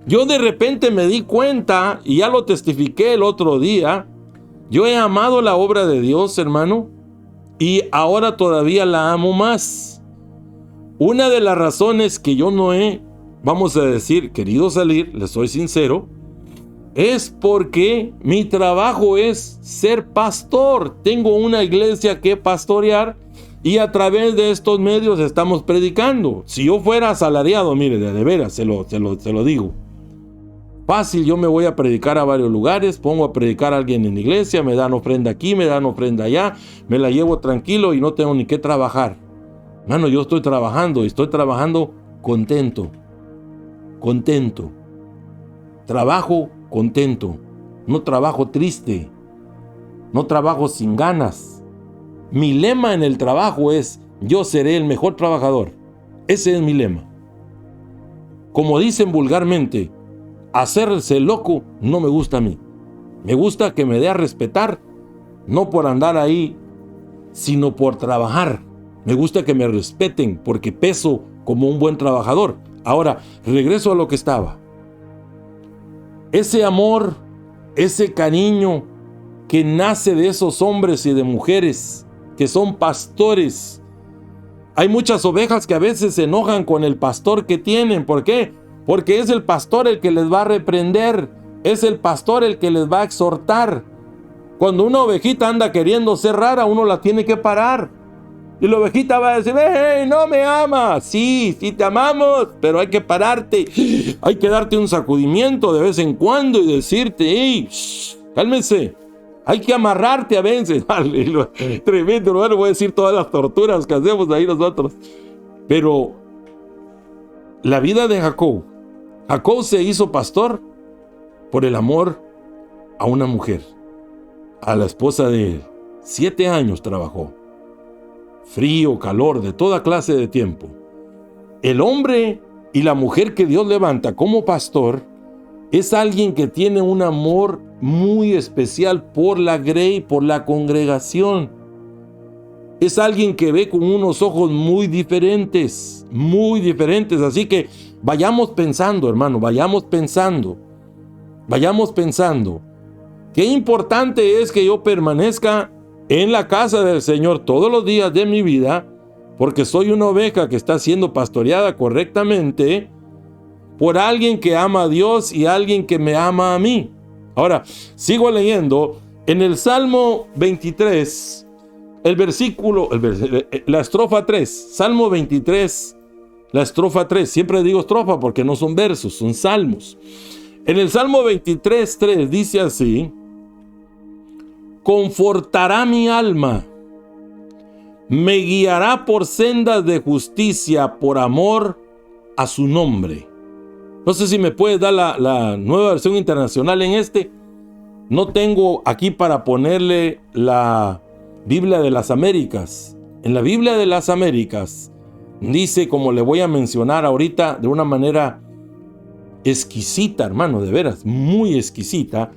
Yo de repente me di cuenta, y ya lo testifiqué el otro día, yo he amado la obra de Dios, hermano, y ahora todavía la amo más. Una de las razones que yo no he, vamos a decir, querido salir, les soy sincero, es porque mi trabajo es ser pastor. Tengo una iglesia que pastorear y a través de estos medios estamos predicando. Si yo fuera asalariado, mire, de veras, se lo digo. Fácil, yo me voy a predicar a varios lugares, pongo a predicar a alguien en la iglesia, me dan ofrenda aquí, me dan ofrenda allá, me la llevo tranquilo y no tengo ni que trabajar. Mano, yo estoy trabajando y estoy trabajando contento. Contento. Trabajo contento. No trabajo triste. No trabajo sin ganas. Mi lema en el trabajo es: yo seré el mejor trabajador. Ese es mi lema. Como dicen vulgarmente, hacerse loco no me gusta a mí. Me gusta que me dé a respetar, no por andar ahí, sino por trabajar. Me gusta que me respeten porque peso como un buen trabajador. Ahora, regreso a lo que estaba. Ese amor, ese cariño que nace de esos hombres y de mujeres que son pastores. Hay muchas ovejas que a veces se enojan con el pastor que tienen. ¿Por qué? Porque es el pastor el que les va a reprender. Es el pastor el que les va a exhortar. Cuando una ovejita anda queriendo ser rara, uno la tiene que parar. Y la ovejita va a decir: ¡hey, no me amas! Sí, sí te amamos, pero hay que pararte. Hay que darte un sacudimiento de vez en cuando y decirte: ¡hey, cálmese! Hay que amarrarte a veces. Tremendo, no le voy a decir todas las torturas que hacemos ahí nosotros. Pero la vida de Jacob se hizo pastor por el amor a una mujer. A la esposa de él. 7 años trabajó. Frío, calor, de toda clase de tiempo. El hombre y la mujer que Dios levanta como pastor es alguien que tiene un amor muy especial por la grey, por la congregación. Es alguien que ve con unos ojos muy diferentes, muy diferentes. Así que vayamos pensando, hermano, vayamos pensando. Qué importante es que yo permanezca en la casa del Señor todos los días de mi vida, porque soy una oveja que está siendo pastoreada correctamente por alguien que ama a Dios y alguien que me ama a mí. Ahora, sigo leyendo. En el Salmo 23, la estrofa 3, Salmo 23, la estrofa 3, siempre digo estrofa porque no son versos, son salmos. En el Salmo 23, 3 dice así: confortará mi alma, me guiará por sendas de justicia por amor a su nombre. No sé si me puedes dar la nueva versión internacional en este. No tengo aquí para ponerle la Biblia de las Américas. En la Biblia de las Américas dice, como le voy a mencionar ahorita, de una manera exquisita, hermano, de veras, muy exquisita.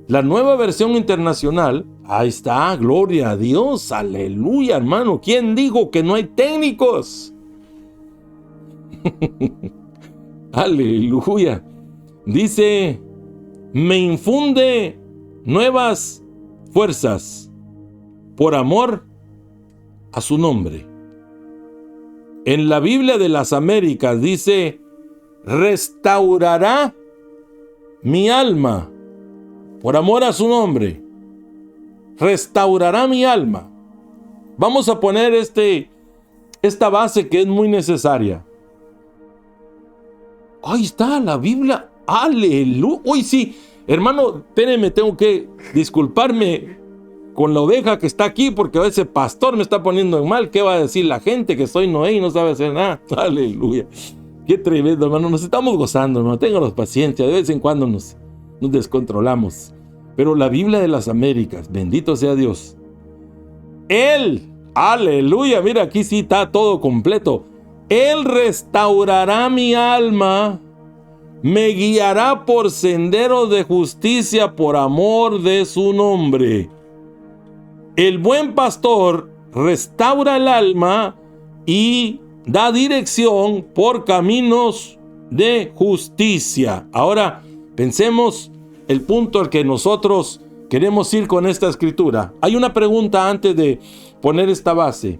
La nueva versión internacional, ahí está, gloria a Dios, aleluya, hermano. ¿Quién dijo que no hay técnicos? Aleluya. Dice, me infunde nuevas fuerzas por amor a su nombre. En la Biblia de las Américas dice, restaurará mi alma por amor a su nombre. Restaurará mi alma. Vamos a poner esta base que es muy necesaria. Ahí está la Biblia. Aleluya. Hoy sí. Hermano, espérenme, tengo que disculparme con la oveja que está aquí porque a veces pastor me está poniendo en mal. ¿Qué va a decir la gente? Que soy Noé y no sabe hacer nada. Aleluya. Qué tremendo, hermano. Nos estamos gozando, hermano. Ténganos paciencia. De vez en cuando nos descontrolamos. Pero la Biblia de las Américas, bendito sea Dios. Él, aleluya. Mira, aquí sí está todo completo. Él restaurará mi alma. Me guiará por senderos de justicia por amor de su nombre. El buen pastor restaura el alma y da dirección por caminos de justicia. Ahora, pensemos el punto al que nosotros queremos ir con esta escritura. Hay una pregunta antes de poner esta base.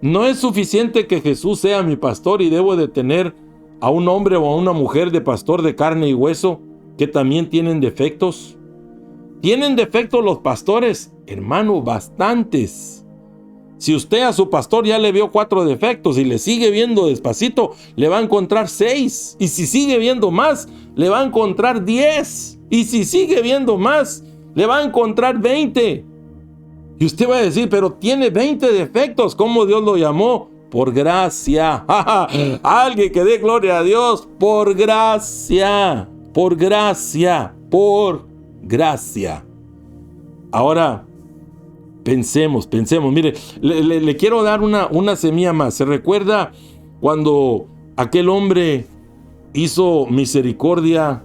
¿No es suficiente que Jesús sea mi pastor y debo de tener a un hombre o a una mujer de pastor de carne y hueso que también tienen defectos? ¿Tienen defectos los pastores? Hermano, bastantes. Si usted a su pastor ya le vio 4 defectos y le sigue viendo despacito, le va a encontrar 6. Y si sigue viendo más, le va a encontrar 10. Y si sigue viendo más, le va a encontrar 20. Y usted va a decir, pero tiene 20 defectos. ¿Cómo Dios lo llamó? Por gracia. Alguien que dé gloria a Dios. Por gracia. Por gracia. Por gracia. Ahora, pensemos. Mire, le quiero dar una semilla más. ¿Se recuerda cuando aquel hombre hizo misericordia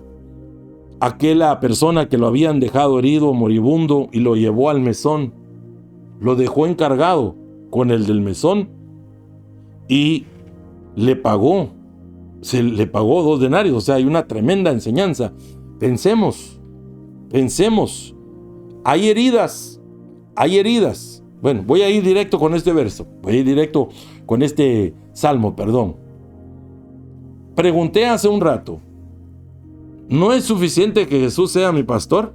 a aquella persona que lo habían dejado herido, moribundo, y lo llevó al mesón? Lo dejó encargado con el del mesón y le pagó. Le pagó 2 denarios. O sea, hay una tremenda enseñanza. Pensemos. Hay heridas. Bueno, voy a ir directo con este verso. Voy a ir directo con este salmo, perdón. Pregunté hace un rato, ¿no es suficiente que Jesús sea mi pastor?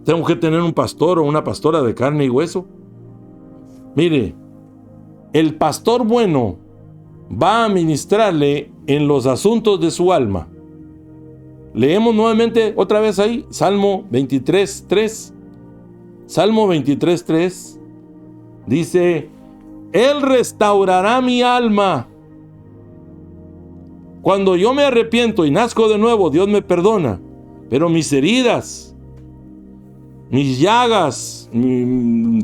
¿Tengo que tener un pastor o una pastora de carne y hueso? Mire, el pastor bueno va a ministrarle en los asuntos de su alma. Leemos nuevamente otra vez ahí, Salmo 23:3. Salmo 23:3 dice, Él restaurará mi alma. Cuando yo me arrepiento y nazco de nuevo, Dios me perdona. Pero mis heridas, mis llagas,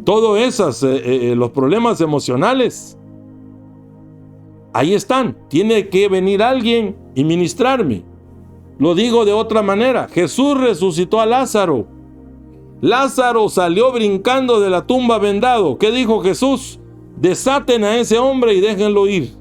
todo esas, los problemas emocionales, ahí están. Tiene que venir alguien y ministrarme. Lo digo de otra manera. Jesús resucitó a Lázaro. Lázaro salió brincando de la tumba vendado. ¿Qué dijo Jesús? Desaten a ese hombre y déjenlo ir.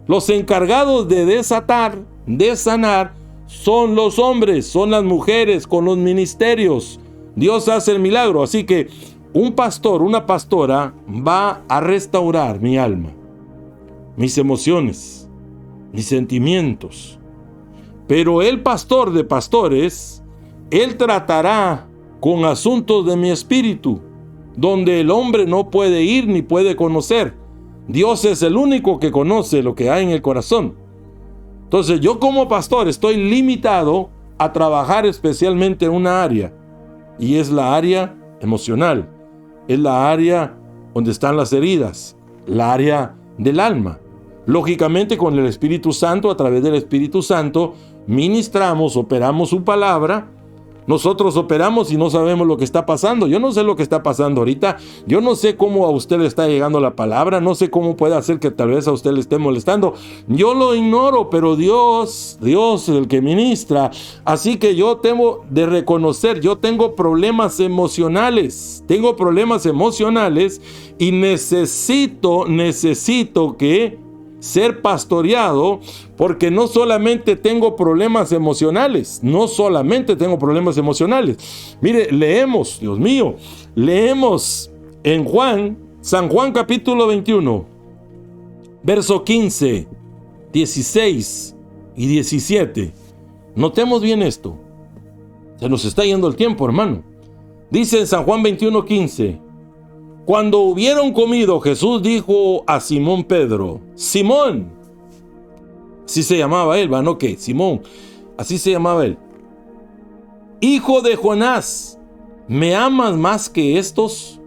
Los encargados de desatar, de sanar, son los hombres, son las mujeres con los ministerios. Dios hace el milagro. Así que un pastor, una pastora va a restaurar mi alma, mis emociones, mis sentimientos. Pero el pastor de pastores Él tratará con asuntos de mi espíritu, donde el hombre no puede ir ni puede conocer. Dios es el único que conoce lo que hay en el corazón. Entonces yo como pastor estoy limitado a trabajar especialmente en una área, y es la área emocional, es la área donde están las heridas, la área del alma. Lógicamente con el Espíritu Santo, a través del Espíritu Santo, ministramos, operamos su palabra. Nosotros operamos y no sabemos lo que está pasando. Yo no sé lo que está pasando ahorita. Yo no sé cómo a usted le está llegando la palabra. No sé cómo puede hacer que tal vez a usted le esté molestando. Yo lo ignoro, pero Dios es el que ministra. Así que yo tengo de reconocer, yo tengo problemas emocionales. Tengo problemas emocionales y necesito que ser pastoreado, porque no solamente tengo problemas emocionales, Mire, leemos, Dios mío, leemos en San Juan capítulo 21, verso 15, 16 y 17. Notemos bien esto. Se nos está yendo el tiempo, hermano. Dice en San Juan 21, 15: cuando hubieron comido, Jesús dijo a Simón Pedro, Simón, así se llamaba él, ¿no? ¿Qué? Simón, así se llamaba él. Hijo de Jonás, ¿me amas más que estos?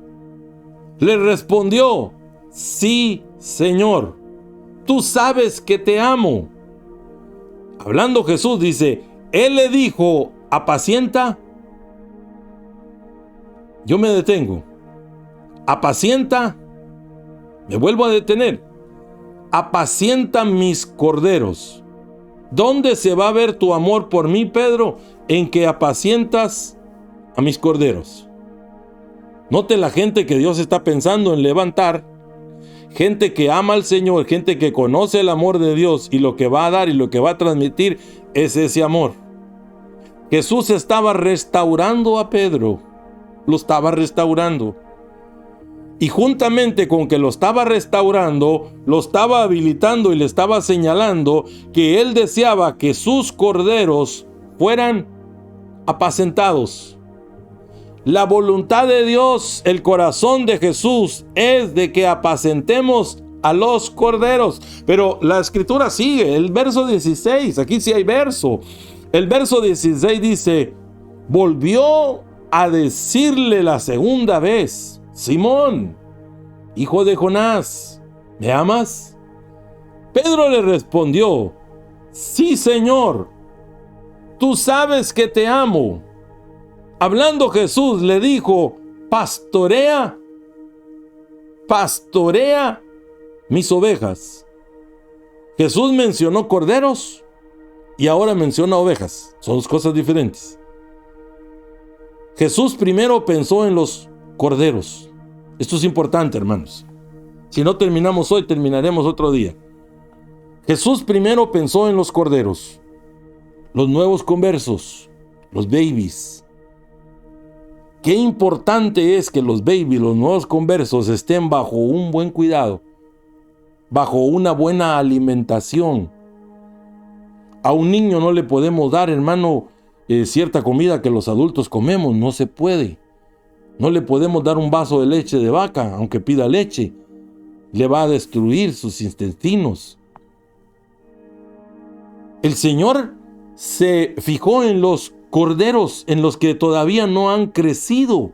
Le respondió, sí, Señor, tú sabes que te amo. Hablando Jesús dice, él le dijo, apacienta. Yo me detengo. Apacienta, me vuelvo a detener. Apacienta mis corderos. ¿Dónde se va a ver tu amor por mí, Pedro? En que apacientas a mis corderos. Note la gente que Dios está pensando en levantar. Gente que ama al Señor, gente que conoce el amor de Dios y lo que va a dar y lo que va a transmitir es ese amor. Jesús estaba restaurando a Pedro. Lo estaba restaurando. Y juntamente con que lo estaba restaurando, lo estaba habilitando y le estaba señalando que él deseaba que sus corderos fueran apacentados. La voluntad de Dios, el corazón de Jesús es de que apacentemos a los corderos. Pero la escritura sigue, el verso 16, aquí sí hay verso. El verso 16 dice, volvió a decirle la segunda vez, Simón, hijo de Jonás, ¿me amas? Pedro le respondió, sí, Señor, tú sabes que te amo. Hablando Jesús le dijo, pastorea mis ovejas. Jesús mencionó corderos y ahora menciona ovejas. Son dos cosas diferentes. Jesús primero pensó en los corderos. Esto es importante, hermanos. Si no terminamos hoy, terminaremos otro día. Jesús primero pensó en los corderos, los nuevos conversos, los babies. Qué importante es que los babies, los nuevos conversos, estén bajo un buen cuidado, bajo una buena alimentación. A un niño no le podemos dar, hermano, cierta comida que los adultos comemos, no se puede. No le podemos dar un vaso de leche de vaca, aunque pida leche. Le va a destruir sus intestinos. El Señor se fijó en los corderos, en los que todavía no han crecido.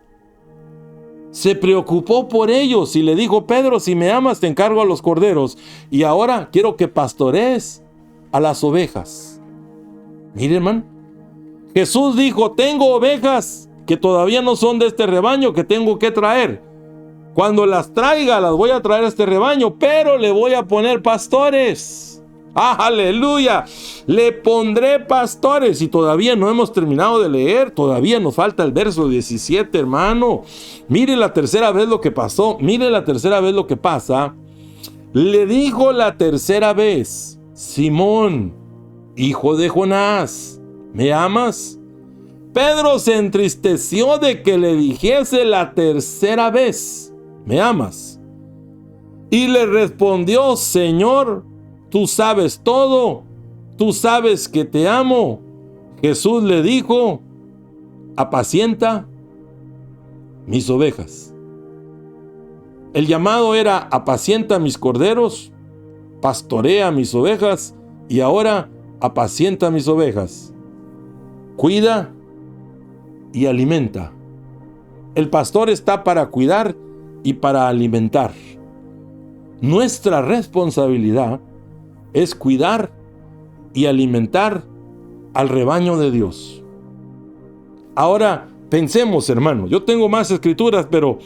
Se preocupó por ellos y le dijo, Pedro, si me amas te encargo a los corderos. Y ahora quiero que pastorees a las ovejas. Mire, hermano. Jesús dijo, tengo ovejas que todavía no son de este rebaño que tengo que traer. Cuando las traiga, las voy a traer a este rebaño, pero le voy a poner pastores. ¡Aleluya! Le pondré pastores. Y todavía no hemos terminado de leer. Todavía nos falta el verso 17, hermano. Mire la tercera vez lo que pasó. Mire la tercera vez lo que pasa. Le dijo la tercera vez, Simón, hijo de Jonás, ¿me amas? Pedro se entristeció de que le dijese la tercera vez, ¿me amas? Y le respondió, Señor, tú sabes todo, tú sabes que te amo. Jesús le dijo, apacienta mis ovejas. El llamado era apacienta mis corderos, pastorea mis ovejas y ahora apacienta mis ovejas. Cuida y alimenta. El pastor está para cuidar y para alimentar. Nuestra responsabilidad es cuidar y alimentar al rebaño de Dios. Ahora pensemos, hermano, yo tengo más escrituras, pero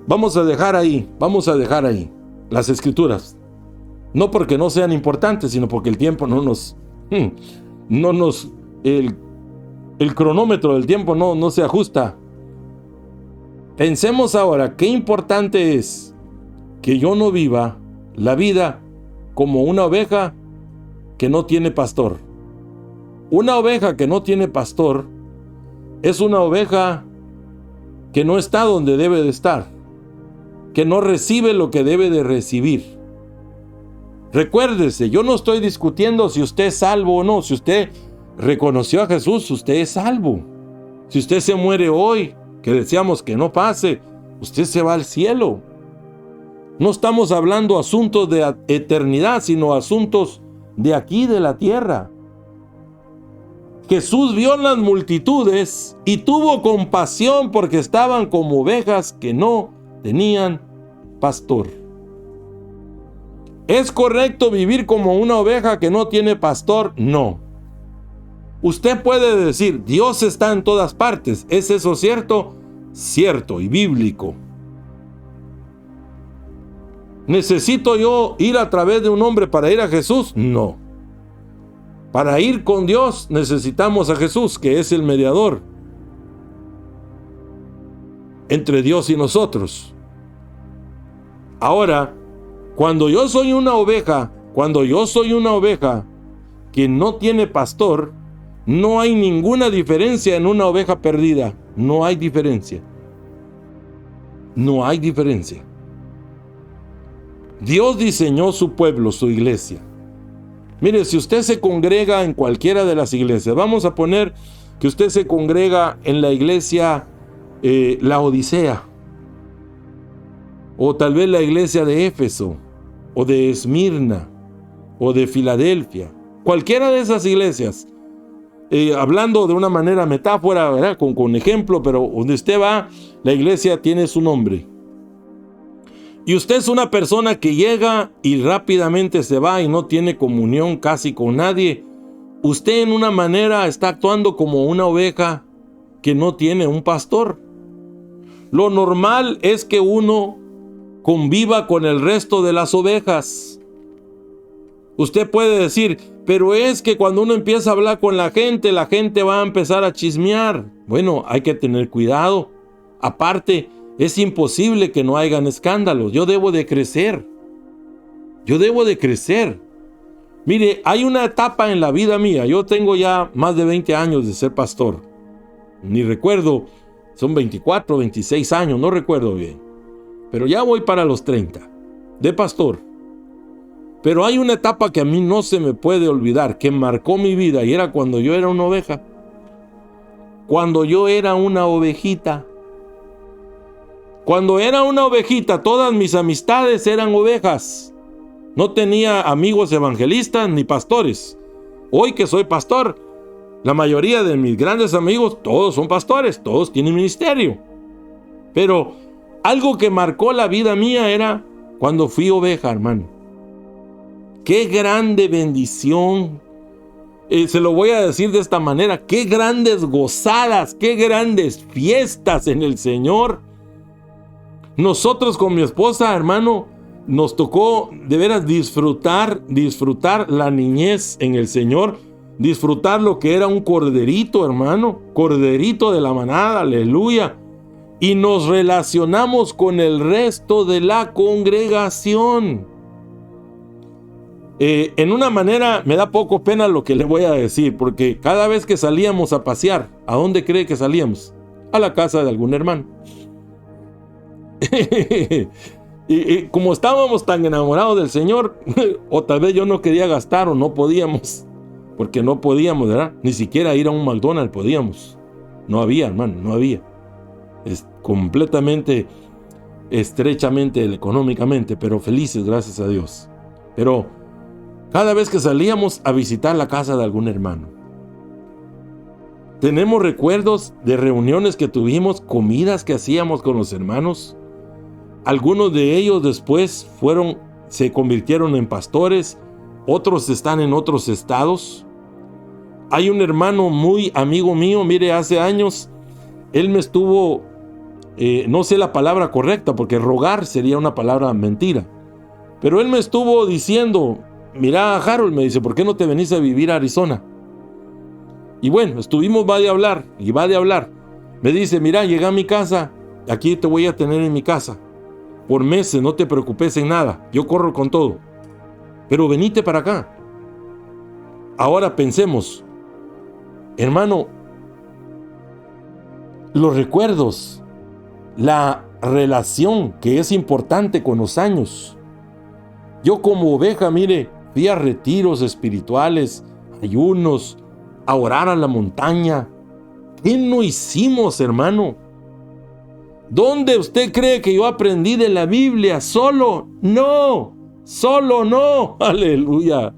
vamos a dejar ahí las escrituras. No porque no sean importantes, sino porque el tiempo el cronómetro del tiempo no se ajusta. Pensemos ahora, qué importante es que yo no viva la vida como una oveja que no tiene pastor. Una oveja que no tiene pastor es una oveja que no está donde debe de estar, que no recibe lo que debe de recibir. Recuérdese, yo no estoy discutiendo si usted es salvo o no. Si usted reconoció a Jesús, usted es salvo. Si usted se muere hoy, que deseamos que no pase, usted se va al cielo. No estamos hablando asuntos de eternidad, sino asuntos de aquí, de la tierra. Jesús vio las multitudes y tuvo compasión porque estaban como ovejas que no tenían pastor. ¿Es correcto vivir como una oveja que no tiene pastor? No. Usted puede decir, Dios está en todas partes. ¿Es eso cierto? Cierto y bíblico. ¿Necesito yo ir a través de un hombre para ir a Jesús? No. Para ir con Dios necesitamos a Jesús, que es el mediador entre Dios y nosotros. Ahora, cuando yo soy una oveja que no tiene pastor, no hay ninguna diferencia en una oveja perdida. No hay diferencia. No hay diferencia. Dios diseñó su pueblo, su iglesia. Mire, si usted se congrega en cualquiera de las iglesias, vamos a poner que usted se congrega en la iglesia La Odisea, o tal vez la iglesia de Éfeso, o de Esmirna, o de Filadelfia, cualquiera de esas iglesias, hablando de una manera metáfora, ¿verdad? Con ejemplo, pero donde usted va, la iglesia tiene su nombre. Y usted es una persona que llega y rápidamente se va y no tiene comunión casi con nadie. Usted en una manera está actuando como una oveja que no tiene un pastor. Lo normal es que uno conviva con el resto de las ovejas. Usted puede decir, pero es que cuando uno empieza a hablar con la gente va a empezar a chismear. Bueno, hay que tener cuidado. Aparte, es imposible que no hayan escándalos. Yo debo de crecer. Mire, hay una etapa en la vida mía. Yo tengo ya más de 20 años de ser pastor. Ni recuerdo, son 24, 26 años, no recuerdo bien. Pero ya voy para los 30 de pastor. Pero hay una etapa que a mí no se me puede olvidar, que marcó mi vida, y era cuando yo era una oveja. Cuando yo era una ovejita. Cuando era una ovejita, todas mis amistades eran ovejas. No tenía amigos evangelistas ni pastores. Hoy que soy pastor, la mayoría de mis grandes amigos, todos son pastores, todos tienen ministerio. Pero algo que marcó la vida mía era cuando fui oveja, hermano. Qué grande bendición. Se lo voy a decir de esta manera. Qué grandes gozadas, qué grandes fiestas en el Señor. Nosotros con mi esposa, hermano, nos tocó de veras disfrutar la niñez en el Señor, disfrutar lo que era un corderito, hermano, corderito de la manada, aleluya. Y nos relacionamos con el resto de la congregación. En una manera me da poco pena lo que le voy a decir, porque cada vez que salíamos a pasear, ¿a dónde cree que salíamos? A la casa de algún hermano. y como estábamos tan enamorados del Señor, o tal vez yo no quería gastar o no podíamos, porque no podíamos, ¿verdad? Ni siquiera ir a un McDonald's podíamos. No había, hermano, no había. Es completamente, estrechamente, económicamente, pero felices, gracias a Dios. Pero cada vez que salíamos a visitar la casa de algún hermano, tenemos recuerdos de reuniones que tuvimos, comidas que hacíamos con los hermanos. Algunos de ellos después se convirtieron en pastores, otros están en otros estados. Hay un hermano muy amigo mío, mire, hace años, él me estuvo, no sé la palabra correcta, porque rogar sería una palabra mentira, pero él me estuvo diciendo, mira, Harold, me dice, ¿por qué no te venís a vivir a Arizona? Y bueno, estuvimos, va de hablar. Me dice, mira, llega a mi casa, aquí te voy a tener en mi casa por meses, no te preocupes en nada, yo corro con todo, pero venite para acá. Ahora pensemos, hermano, los recuerdos, la relación que es importante con los años. Yo como oveja, mire, fui a retiros espirituales, ayunos, a orar a la montaña. ¿Qué no hicimos, hermano? ¿Dónde usted cree que yo aprendí de la Biblia? Solo no. Aleluya.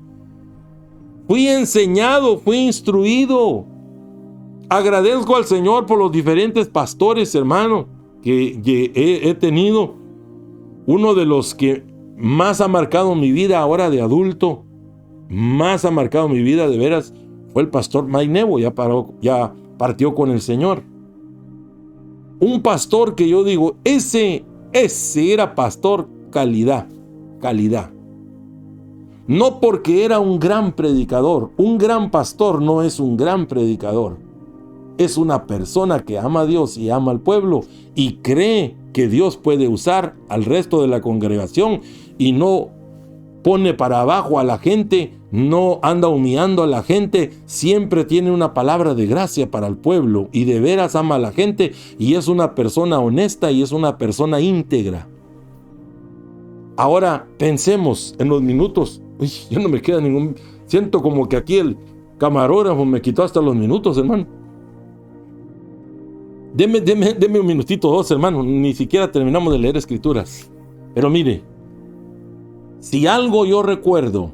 Fui enseñado, fui instruido. Agradezco al Señor por los diferentes pastores, hermano, que he tenido. Uno de los que más ha marcado mi vida ahora de adulto, más ha marcado mi vida de veras, fue el pastor Mike Nebo, ya partió con el Señor. Un pastor que yo digo, ese era pastor calidad. No porque era un gran predicador. Un gran pastor no es un gran predicador. Es una persona que ama a Dios y ama al pueblo y cree que Dios puede usar al resto de la congregación y no pone para abajo a la gente, no anda humillando a la gente, siempre tiene una palabra de gracia para el pueblo y de veras ama a la gente y es una persona honesta y es una persona íntegra. Ahora pensemos en los minutos. Uy, ya no me queda ningún... Siento como que aquí el camarógrafo me quitó hasta los minutos, hermano. Deme un minutito, dos, hermano. Ni siquiera terminamos de leer escrituras. Pero mire, si algo yo recuerdo,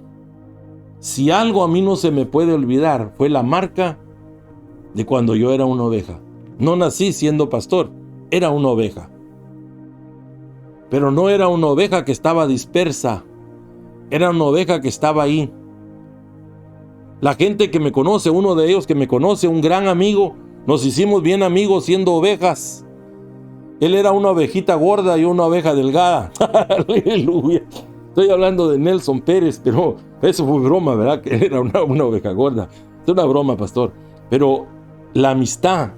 si algo a mí no se me puede olvidar, fue la marca de cuando yo era una oveja. No nací siendo pastor, era una oveja. Pero no era una oveja que estaba dispersa, era una oveja que estaba ahí. La gente que me conoce, uno de ellos que me conoce, un gran amigo, nos hicimos bien amigos siendo ovejas. Él era una ovejita gorda y una oveja delgada. Aleluya. Estoy hablando de Nelson Pérez, pero eso fue broma, ¿verdad? Que era una oveja gorda. Es una broma, pastor. Pero la amistad.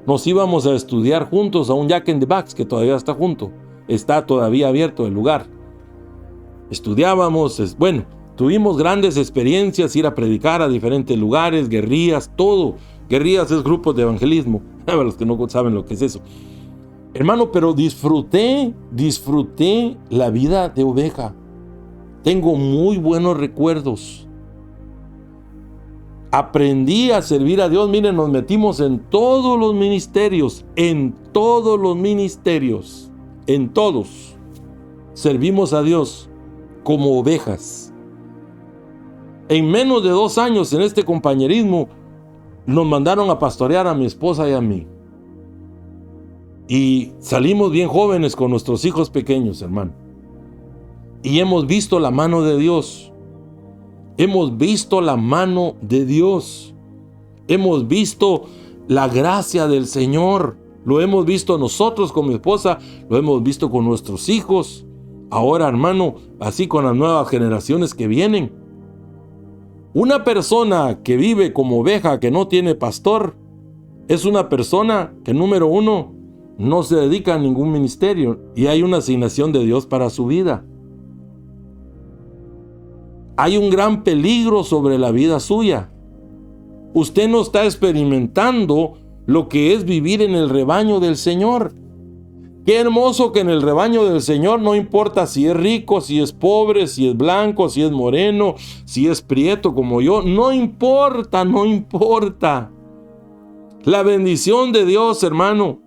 Nos íbamos a estudiar juntos a un Jack in the Box que todavía está junto. Está todavía abierto el lugar. Estudiábamos, bueno, tuvimos grandes experiencias, ir a predicar a diferentes lugares, guerrillas, todo. Guerrillas es grupos de evangelismo. Para los que no saben lo que es eso. Hermano, pero disfruté la vida de oveja. Tengo muy buenos recuerdos. Aprendí a servir a Dios. Miren, nos metimos en todos los ministerios. En todos. Servimos a Dios como ovejas. En menos de 2 años en este compañerismo, nos mandaron a pastorear a mi esposa y a mí. Y salimos bien jóvenes con nuestros hijos pequeños, hermano. Y hemos visto la mano de Dios. Hemos visto la mano de Dios. Hemos visto la gracia del Señor. Lo hemos visto nosotros con mi esposa. Lo hemos visto con nuestros hijos. Ahora, hermano, así con las nuevas generaciones que vienen. Una persona que vive como oveja, que no tiene pastor, es una persona que, número 1, no se dedica a ningún ministerio y hay una asignación de Dios para su vida. Hay un gran peligro sobre la vida suya. Usted no está experimentando lo que es vivir en el rebaño del Señor. Qué hermoso que en el rebaño del Señor no importa si es rico, si es pobre, si es blanco, si es moreno, si es prieto como yo. No importa. La bendición de Dios, hermano.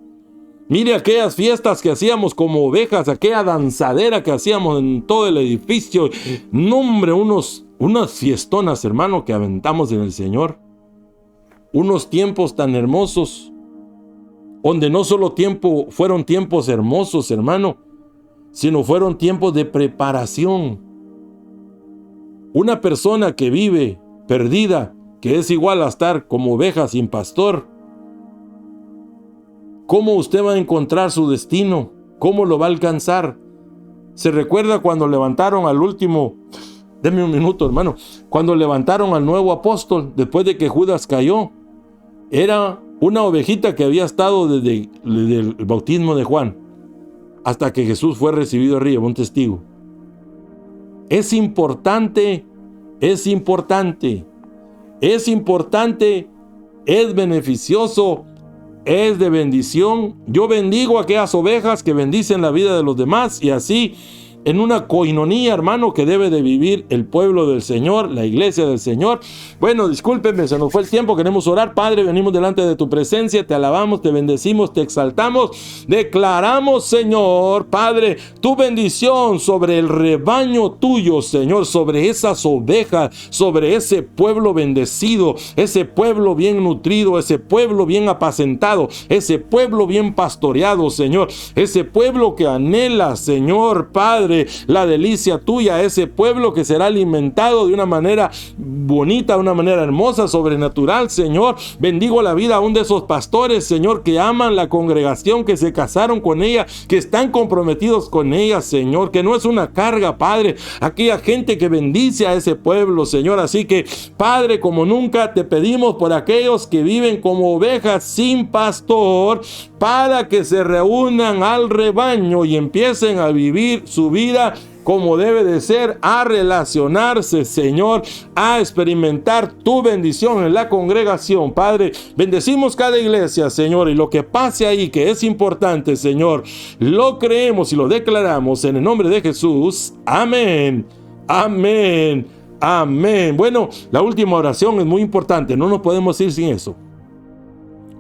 Mire aquellas fiestas que hacíamos como ovejas, aquella danzadera que hacíamos en todo el edificio. No, hombre, unas fiestonas, hermano, que aventamos en el Señor. Unos tiempos tan hermosos, donde no solo fueron tiempos hermosos, hermano, sino fueron tiempos de preparación. Una persona que vive perdida, que es igual a estar como oveja sin pastor, ¿cómo usted va a encontrar su destino? ¿Cómo lo va a alcanzar? ¿Se recuerda cuando levantaron al último? Deme un minuto, hermano. Cuando levantaron al nuevo apóstol, después de que Judas cayó, era una ovejita que había estado desde el bautismo de Juan hasta que Jesús fue recibido arriba, un testigo. Es importante, es beneficioso, es de bendición. Yo bendigo a aquellas ovejas que bendicen la vida de los demás, y así en una coinonía, hermano, que debe de vivir el pueblo del Señor, la iglesia del Señor. Bueno, discúlpenme, se nos fue el tiempo, queremos orar. Padre, venimos delante de tu presencia, te alabamos, te bendecimos, te exaltamos, declaramos, Señor, Padre, tu bendición sobre el rebaño tuyo, Señor, sobre esas ovejas, sobre ese pueblo bendecido, ese pueblo bien nutrido, ese pueblo bien apacentado, ese pueblo bien pastoreado, Señor, ese pueblo que anhela, Señor, Padre, la delicia tuya, ese pueblo que será alimentado de una manera bonita, de una manera hermosa, sobrenatural, Señor. Bendigo la vida aún de esos pastores, Señor, que aman la congregación, que se casaron con ella, que están comprometidos con ella, Señor, que no es una carga, Padre, aquella gente que bendice a ese pueblo, Señor. Así que, Padre, como nunca te pedimos por aquellos que viven como ovejas sin pastor, para que se reúnan al rebaño y empiecen a vivir su vida como debe de ser, a relacionarse, Señor, a experimentar tu bendición en la congregación. Padre, bendecimos cada iglesia, Señor, y lo que pase ahí, que es importante, Señor, lo creemos y lo declaramos en el nombre de Jesús. Amén, amén, amén. Bueno, la última oración es muy importante, no nos podemos ir sin eso.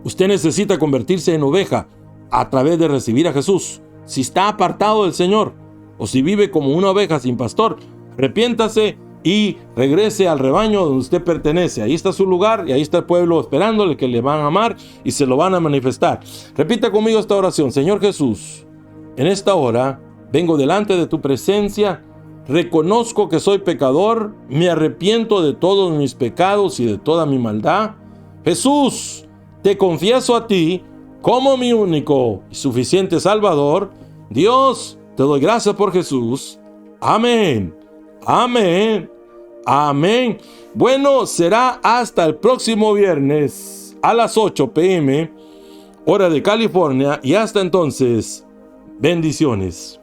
Usted necesita convertirse en oveja a través de recibir a Jesús. Si está apartado del Señor, o si vive como una oveja sin pastor, arrepiéntase y regrese al rebaño donde usted pertenece. Ahí está su lugar y ahí está el pueblo esperándole, que le van a amar y se lo van a manifestar. Repita conmigo esta oración. Señor Jesús, en esta hora vengo delante de tu presencia, reconozco que soy pecador, me arrepiento de todos mis pecados y de toda mi maldad. Jesús, te confieso a ti como mi único y suficiente Salvador. Dios, te doy gracias por Jesús. Amén, amén, amén. Bueno, será hasta el próximo viernes a las 8 p.m. hora de California, y hasta entonces, bendiciones.